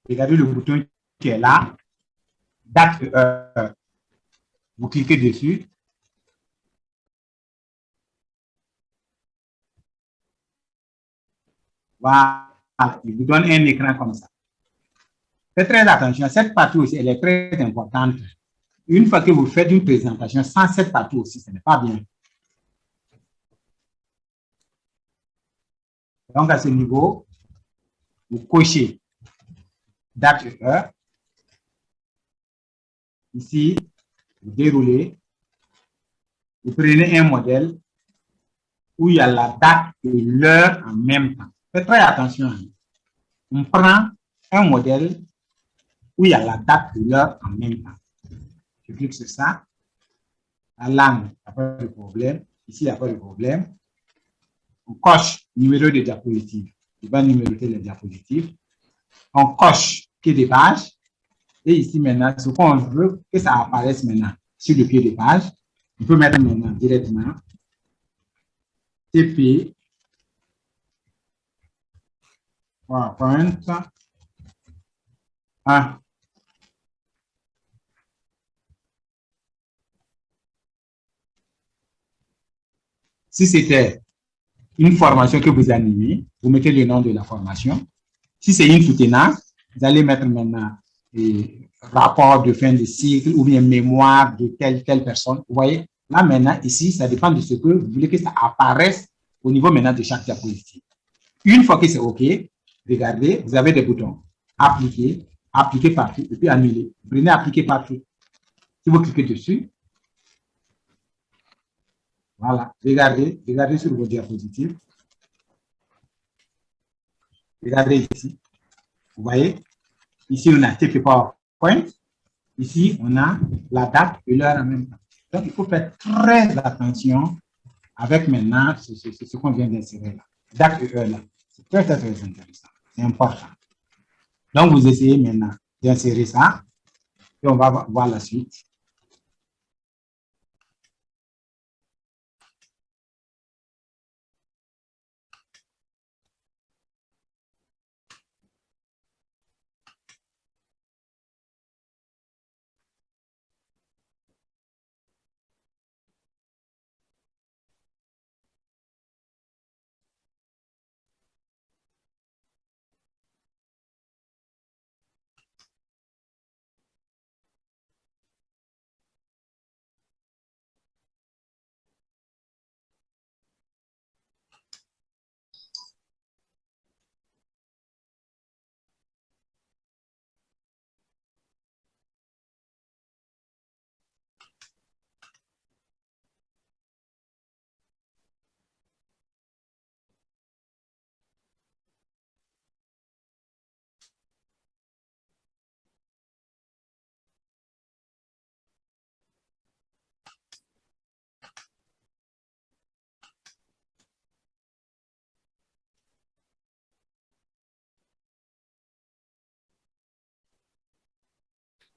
Regardez le bouton qui est là, date et heure. Vous cliquez dessus. Voilà, il vous donne un écran comme ça. Faites très attention, cette partie aussi, elle est très importante. Une fois que vous faites une présentation sans cette partie aussi, ce n'est pas bien. Donc, à ce niveau, vous cochez date et heure. Ici, vous déroulez. Vous prenez un modèle où il y a la date et l'heure en même temps. Faites très attention. On prend un modèle où il y a la date et l'heure en même temps. Je clique sur ça. La langue, il n'y a pas de problème. Ici, il n'y a pas de problème. On coche numéro de diapositive. Il va numéroter les diapositives. On coche pied de page. Et ici, maintenant, ce qu'on veut que ça apparaisse maintenant sur le pied de page, on peut mettre maintenant directement TP PowerPoint 1. Si c'était une formation que vous animez, vous mettez le nom de la formation. Si c'est une soutenance, vous allez mettre maintenant rapport de fin de cycle ou bien mémoire de telle personne. Vous voyez, là maintenant, ici, ça dépend de ce que vous voulez que ça apparaisse au niveau maintenant de chaque diapositive. Une fois que c'est OK, regardez, vous avez des boutons. Appliquer, appliquer partout et puis annuler. Prenez appliquer partout. Si vous cliquez dessus, voilà, regardez sur vos diapositives. Regardez ici. Vous voyez, ici on a TP PowerPoint. Ici, on a la date et l'heure en même temps. Donc, il faut faire très attention avec maintenant ce qu'on vient d'insérer là. Date et heure là. C'est très intéressant. C'est important. Donc, vous essayez maintenant d'insérer ça et on va voir la suite.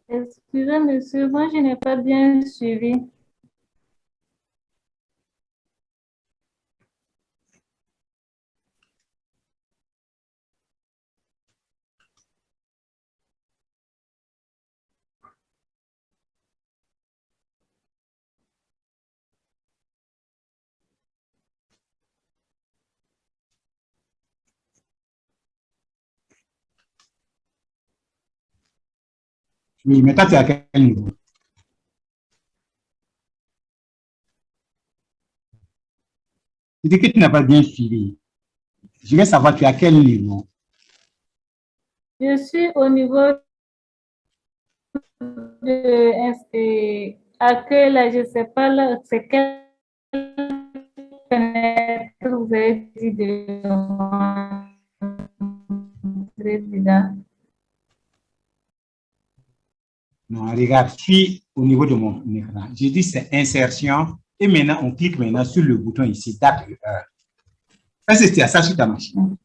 Excusez, monsieur, moi, je n'ai pas bien suivi. Oui, mais toi, tu es à quel niveau? Tu dis que tu n'as pas bien suivi. Je veux savoir, tu es à quel niveau? Je suis au niveau de accueil, là, je ne sais pas, là, c'est quelle fenêtre vous avez dit de président. Non, regarde, je suis au niveau de mon écran. Je dis c'est insertion et maintenant on clique maintenant sur le bouton ici, date et heure. Est-ce que tu as ça sur ta machine?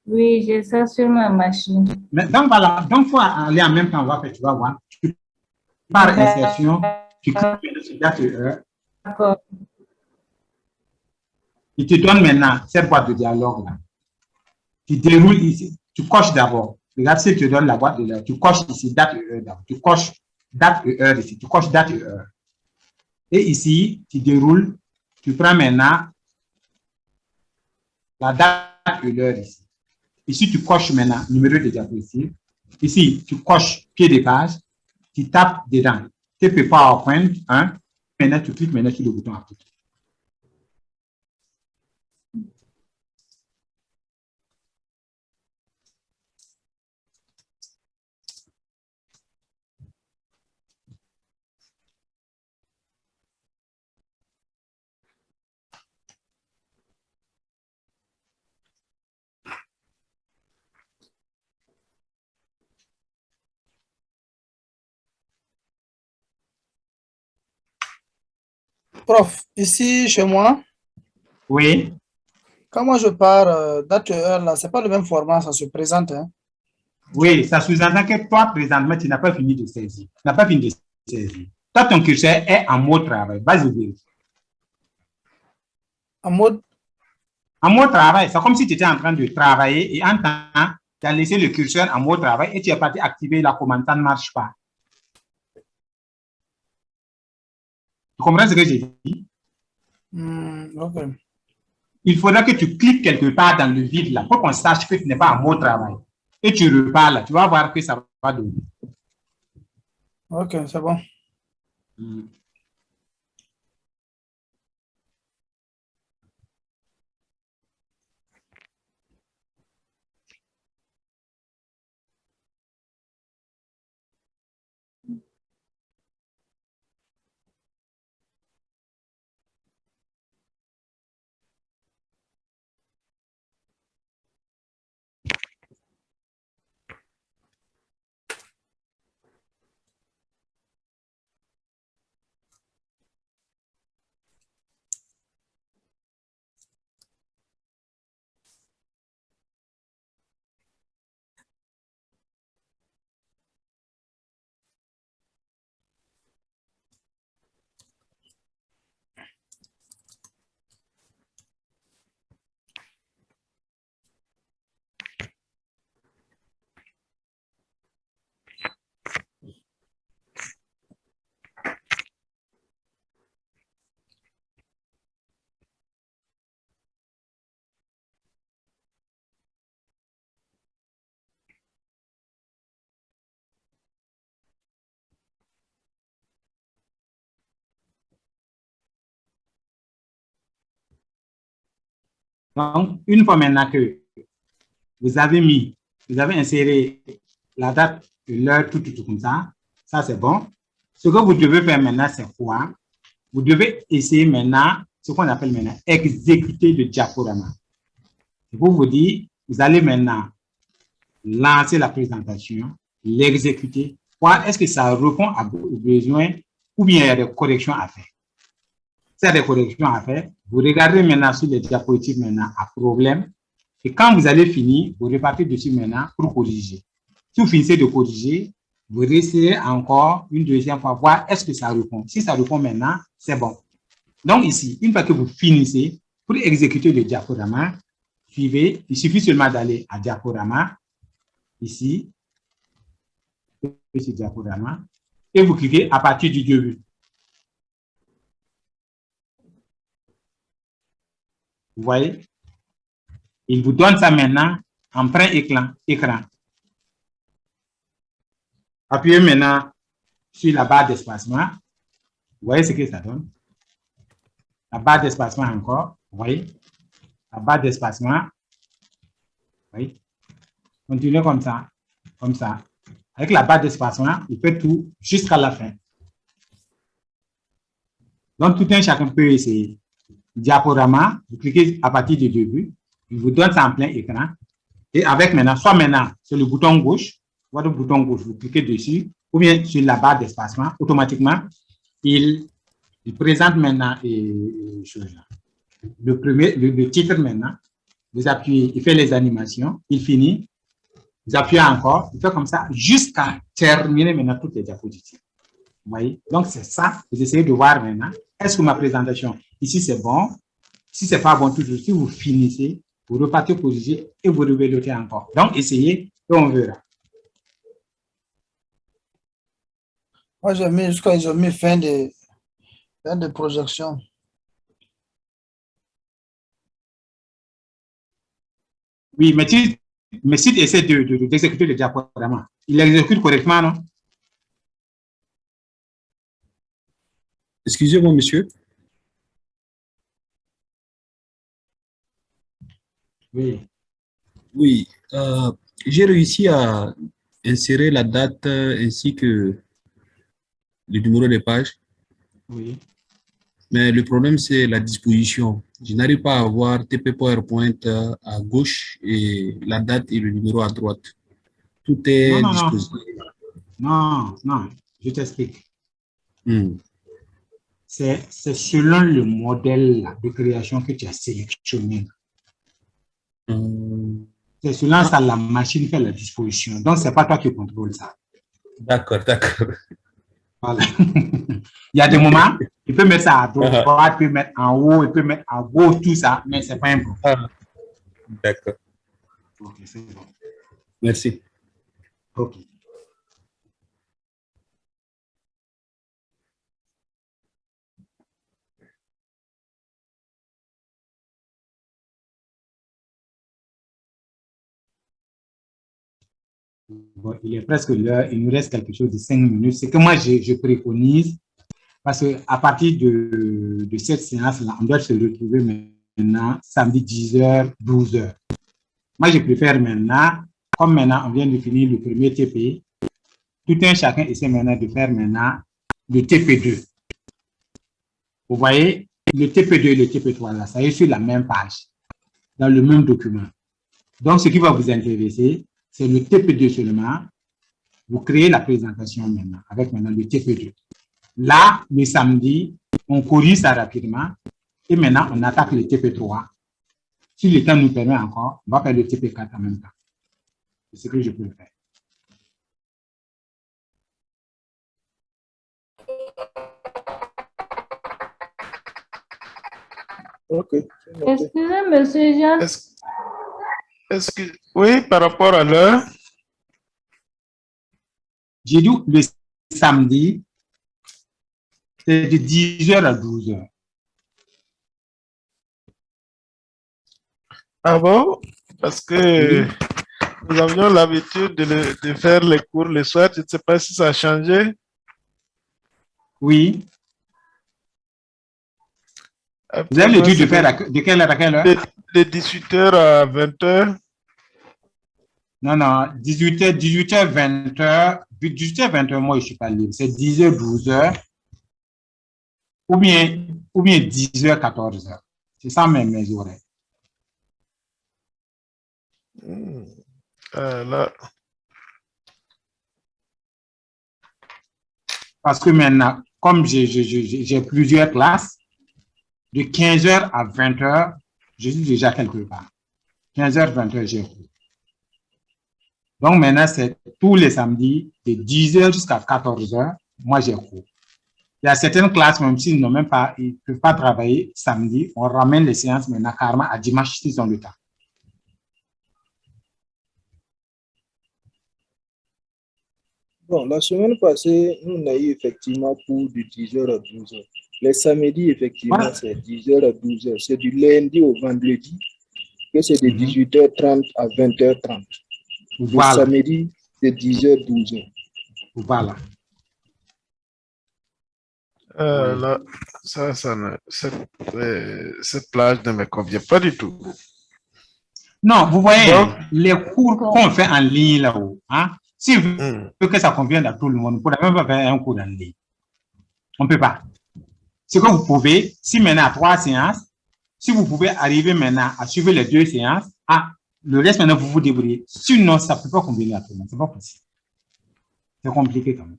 Oui, j'ai ça sur ma machine. Mais donc voilà, donc il faut aller en même temps, on va faire, tu vas voir. Tu pars insertion, tu cliques sur date et heure. D'accord. Il te donne maintenant cette boîte de dialogue là. Tu déroules ici, tu coches d'abord. Regarde s'il te donne la boîte de l'heure. Tu coches ici date et heure d'abord. Tu coches date et heure ici. Tu coches date et heure. Et ici, tu déroules. Tu prends maintenant la date et l'heure ici. Ici, tu coches maintenant numéro de diapositive. Ici, tu coches pied de page. Tu tapes dedans. TP PowerPoint 1. Maintenant, tu cliques maintenant sur le bouton appliquer. Prof, ici chez moi, Oui. quand moi je pars date et heure, là, c'est pas le même format, ça se présente. Hein. Oui, ça sous-entend que toi, présentement, tu n'as pas fini de saisir. Tu n'as pas fini de saisir. Toi, ton curseur est en mode travail. Vas-y, vérifie. En mode, En mode travail, c'est comme si tu étais en train de travailler et en temps, tu as laissé le curseur en mode travail et tu es parti activer la commande, ça ne marche pas. Tu comprends ce que j'ai dit? ok. Il faudra que tu cliques quelque part dans le vide là pour qu'on sache que tu n'es pas en mode travail. Et tu repars là, tu vas voir que ça va donner. Ok, c'est bon. Donc, une fois maintenant que vous avez inséré la date, l'heure, tout comme ça, ça c'est bon. Ce que vous devez faire maintenant, c'est quoi? Vous devez essayer maintenant, ce qu'on appelle maintenant, exécuter le diaporama. Pour vous dire, vous allez maintenant lancer la présentation, l'exécuter, voir est-ce que ça répond aux besoins ou bien il y a des corrections à faire. S'il y a des corrections à faire, vous regardez maintenant sur les diapositives maintenant à problème. Et quand vous allez finir, vous repartez dessus maintenant pour corriger. Si vous finissez de corriger, vous réessayez encore une deuxième fois, voir est-ce que ça répond. Si ça répond maintenant, c'est bon. Donc ici, une fois que vous finissez, pour exécuter le diaporama, suivez, il suffit seulement d'aller à diaporama, ici, ce diaporama, et vous cliquez à partir du début. Vous voyez? Il vous donne ça maintenant en plein écran. Appuyez maintenant sur la barre d'espacement. Vous voyez ce que ça donne? La barre d'espacement encore. Vous voyez? La barre d'espacement. Vous voyez? Continuez comme ça. Comme ça. Avec la barre d'espacement, il fait tout jusqu'à la fin. Donc, tout un chacun peut essayer. Diaporama, vous cliquez à partir du début, il vous donne ça en plein écran. Et avec maintenant, soit maintenant sur le bouton gauche, votre bouton gauche, vous cliquez dessus, ou bien sur la barre d'espacement, automatiquement, il présente maintenant le titre maintenant. Vous appuyez, il fait les animations, il finit, vous appuyez encore, il fait comme ça jusqu'à terminer maintenant toutes les diapositives. Vous voyez? Donc, c'est ça, vous essayez de voir maintenant, est-ce que ma présentation, ici c'est bon, si c'est pas bon toujours, si vous finissez, vous repartez corriger et vous revelotez encore. Donc, essayez et on verra. Moi, j'ai mis jusqu'à fin de projection. Oui, mais si tu essaies d'exécuter le diaporama, il l'exécute correctement, non? Excusez-moi, monsieur. Oui. Oui, j'ai réussi à insérer la date ainsi que le numéro de page. Oui. Mais le problème, c'est la disposition. Je n'arrive pas à avoir TP PowerPoint à gauche et la date et le numéro à droite. Tout est disposé. Non, je t'explique. C'est selon le modèle là, de création que tu as sélectionné. C'est selon ça, la machine fait la disposition. Donc, ce n'est pas toi qui contrôle ça. D'accord, d'accord. Voilà. Il y a des moments, il peut mettre ça à droite, il peut mettre en haut, il peut mettre en gauche, tout ça, mais ce n'est pas un problème. D'accord. Ok, c'est bon. Merci. Ok. Bon, il est presque l'heure, il nous reste quelque chose de 5 minutes. C'est que moi, je préconise, parce qu'à partir de cette séance-là, on doit se retrouver maintenant samedi 10h, 12h. Moi, je préfère maintenant, comme maintenant on vient de finir le premier TP, tout un chacun essaie maintenant de faire maintenant le TP2. Vous voyez, le TP2 et le TP3, là, ça est sur la même page, dans le même document. Donc, ce qui va vous intéresser, c'est le TP2 seulement. Vous créez la présentation maintenant, avec maintenant le TP2. Là, le samedi, on corrige ça rapidement. Et maintenant, on attaque le TP3. Si le temps nous permet encore, on va faire le TP4 en même temps. C'est ce que je peux faire. Ok. Excusez, monsieur Jean. Est-ce que, oui, par rapport à l'heure? J'ai dit le samedi, c'est de 10h à 12h. Ah bon? Parce que nous avions l'habitude de faire les cours le soir. Je ne sais pas si ça a changé. Oui. Vous avez l'étude de faire de quelle heure à quelle heure? De 18h à 20h. Non, non, 18h, 20h. 18h, 20h, moi, je ne suis pas libre. C'est 10h, 12h. Ou bien 10h, 14h. C'est ça mes horaires. Là. Parce que maintenant, comme j'ai plusieurs classes, de 15h à 20h, je suis déjà quelque part. 15h, 20h, j'ai cours. Donc maintenant, c'est tous les samedis, de 10h jusqu'à 14h, moi j'ai cours. Il y a certaines classes, même s'ils n'ont même pas, ils ne peuvent pas travailler samedi, on ramène les séances maintenant carrément à dimanche s'ils ont le temps. Bon, la semaine passée, nous on a eu effectivement cours de 10h à 12h. Les samedis, effectivement, voilà. C'est 10h à 12h. C'est du lundi au vendredi que c'est de 18h30 à 20h30. Voilà. Le samedi, de 10h à 12h. Voilà. Là, cette plage ne me convient pas du tout. Non, vous voyez, les cours qu'on fait en ligne là-haut, hein, si vous voulez que ça convienne à tout le monde, vous ne pouvez même pas faire un cours en ligne. On ne peut pas. Ce que vous pouvez, si maintenant à 3 séances, si vous pouvez arriver maintenant à suivre les 2 séances, le reste maintenant vous vous débrouillez. Sinon, ça ne peut pas convenir à tout le monde. Ce n'est pas possible. C'est compliqué quand même.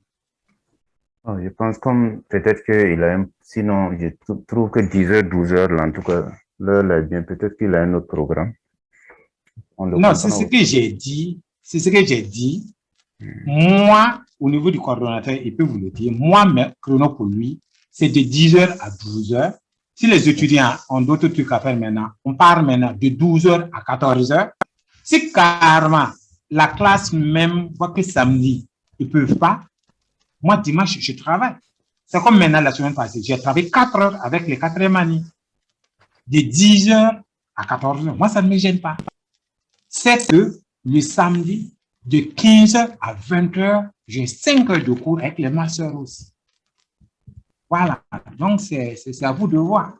Oh, je pense comme peut-être qu'il a sinon, je trouve que 10h, 12h, là, en tout cas, l'heure est bien. Peut-être qu'il a un autre programme. Non, c'est ce que j'ai dit. C'est ce que j'ai dit. Moi, au niveau du coordonnateur, il peut vous le dire. Moi, mes chronos pour lui, c'est de 10h à 12h. Si les étudiants ont d'autres trucs à faire maintenant, on part maintenant de 12h à 14h. Si carrément la classe même voit que samedi, ils ne peuvent pas, moi, dimanche, je travaille. C'est comme maintenant la semaine passée. J'ai travaillé 4 heures avec les 4e années. De 10h à 14h. Moi, ça ne me gêne pas. C'est que le samedi, de 15h à 20h, j'ai 5 heures de cours avec les masseurs aussi. Voilà. Donc, c'est à vous de voir.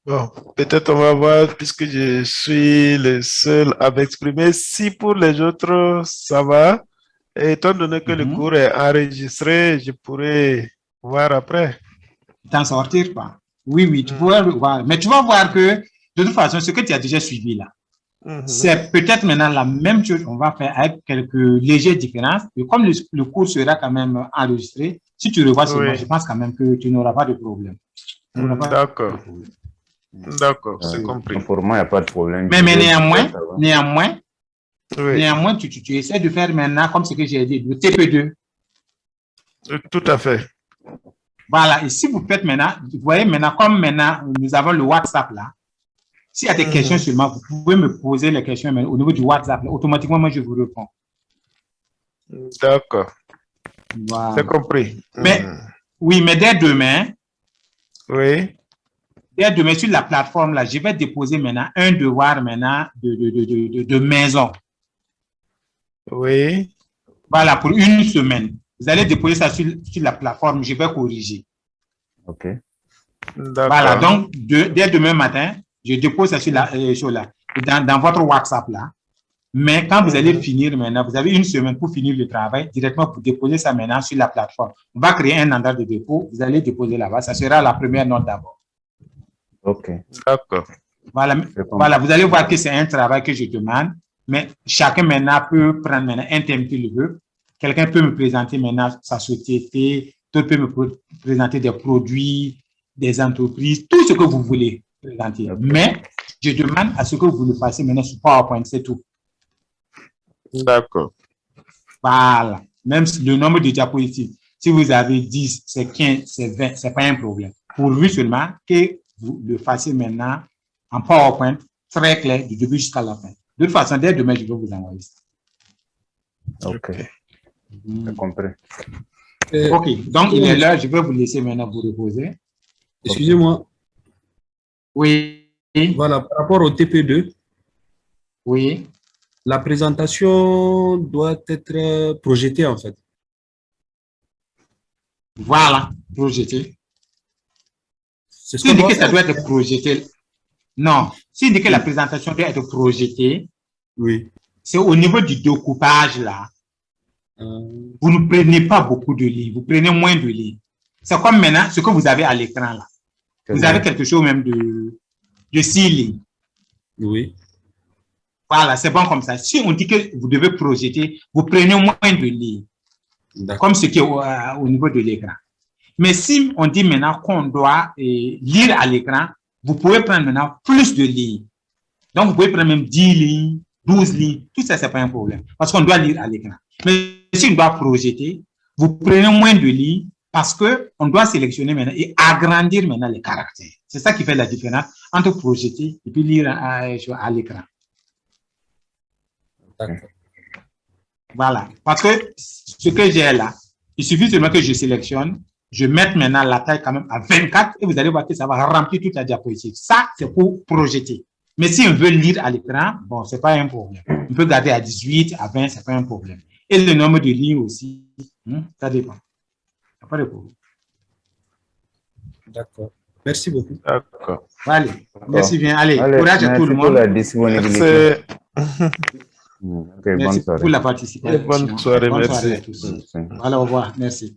Bon, peut-être on va voir, puisque je suis le seul à m'exprimer. Si pour les autres, ça va, et étant donné que le cours est enregistré, je pourrais voir après. T'en sortir, quoi. Oui, tu pourras voir. Mais tu vas voir que, de toute façon, ce que tu as déjà suivi là, C'est peut-être maintenant la même chose qu'on va faire avec quelques légères différences. Et comme le cours sera quand même enregistré, si tu revois seulement, je pense quand même que tu n'auras pas de problème. D'accord. D'accord, c'est compris. Pour moi, il n'y a pas de problème. Mais néanmoins, tu essaies de faire maintenant, comme ce que j'ai dit, le TP2. Tout à fait. Voilà, et si vous faites maintenant, vous voyez maintenant, comme maintenant, nous avons le WhatsApp là, s'il y a des questions seulement, vous pouvez me poser les questions au niveau du WhatsApp. Là, automatiquement, moi, je vous réponds. D'accord. Voilà. C'est compris. Mais, oui, mais dès demain, dès demain, sur la plateforme, là, je vais déposer maintenant un devoir maintenant de maison. Oui. Voilà, pour une semaine. Vous allez déposer ça sur la plateforme, je vais corriger. OK. Voilà, donc, dès demain matin, je dépose ça sur dans votre WhatsApp là. Mais quand vous allez finir maintenant, vous avez une semaine pour finir le travail, directement pour déposer ça maintenant sur la plateforme. On va créer un endroit de dépôt, vous allez déposer là-bas, ça sera la première note d'abord. OK. D'accord. Voilà, vous allez voir que c'est un travail que je demande, mais chacun maintenant peut prendre maintenant un thème qu'il veut. Quelqu'un peut me présenter maintenant sa société, d'autres peuvent me présenter des produits, des entreprises, tout ce que vous voulez présenter. Okay. Mais je demande à ce que vous le fassiez maintenant sur PowerPoint, c'est tout. D'accord. Voilà. Même le nombre de diapositives, si vous avez 10, c'est 15, c'est 20, c'est pas un problème. Pourvu seulement que vous le fassiez maintenant en PowerPoint, très clair, du début jusqu'à la fin. De toute façon, dès demain, je vais vous envoyer ça. OK. J'ai compris. OK. Donc, il est là. Je vais vous laisser maintenant vous reposer. Excusez-moi. Oui. Voilà, par rapport au TP2. Oui. La présentation doit être projetée, en fait. Voilà, projetée. C'est ce si que ça doit être projeté. Non, si dit que la présentation doit être projetée, oui. C'est au niveau du découpage là. Vous ne prenez pas beaucoup de lignes, vous prenez moins de lignes. C'est comme maintenant ce que vous avez à l'écran là. Vous avez quelque chose même de 6 lignes. Oui. Voilà, c'est bon comme ça. Si on dit que vous devez projeter, vous prenez moins de lignes. Comme ce qui est au niveau de l'écran. Mais si on dit maintenant qu'on doit lire à l'écran, vous pouvez prendre maintenant plus de lignes. Donc, vous pouvez prendre même 10 lignes, 12 lignes. Tout ça, c'est pas un problème. Parce qu'on doit lire à l'écran. Mais si on doit projeter, vous prenez moins de lignes parce qu'on doit sélectionner maintenant et agrandir maintenant les caractères. C'est ça qui fait la différence entre projeter et puis lire à l'écran. Voilà. Parce que ce que j'ai là, il suffit seulement que je sélectionne, je mette maintenant la taille quand même à 24 et vous allez voir que ça va remplir toute la diapositive. Ça, c'est pour projeter. Mais si on veut lire à l'écran, bon, c'est pas un problème. On peut garder à 18, à 20, c'est pas un problème. Et le nombre de lignes aussi, ça dépend. Il n'y a pas de problème. D'accord. Merci beaucoup. D'accord. Allez, merci bien. Allez, courage à tout le monde. Merci pour la disponibilité. Merci pour la participation. Bonne soirée, merci. Voilà, au revoir. Merci.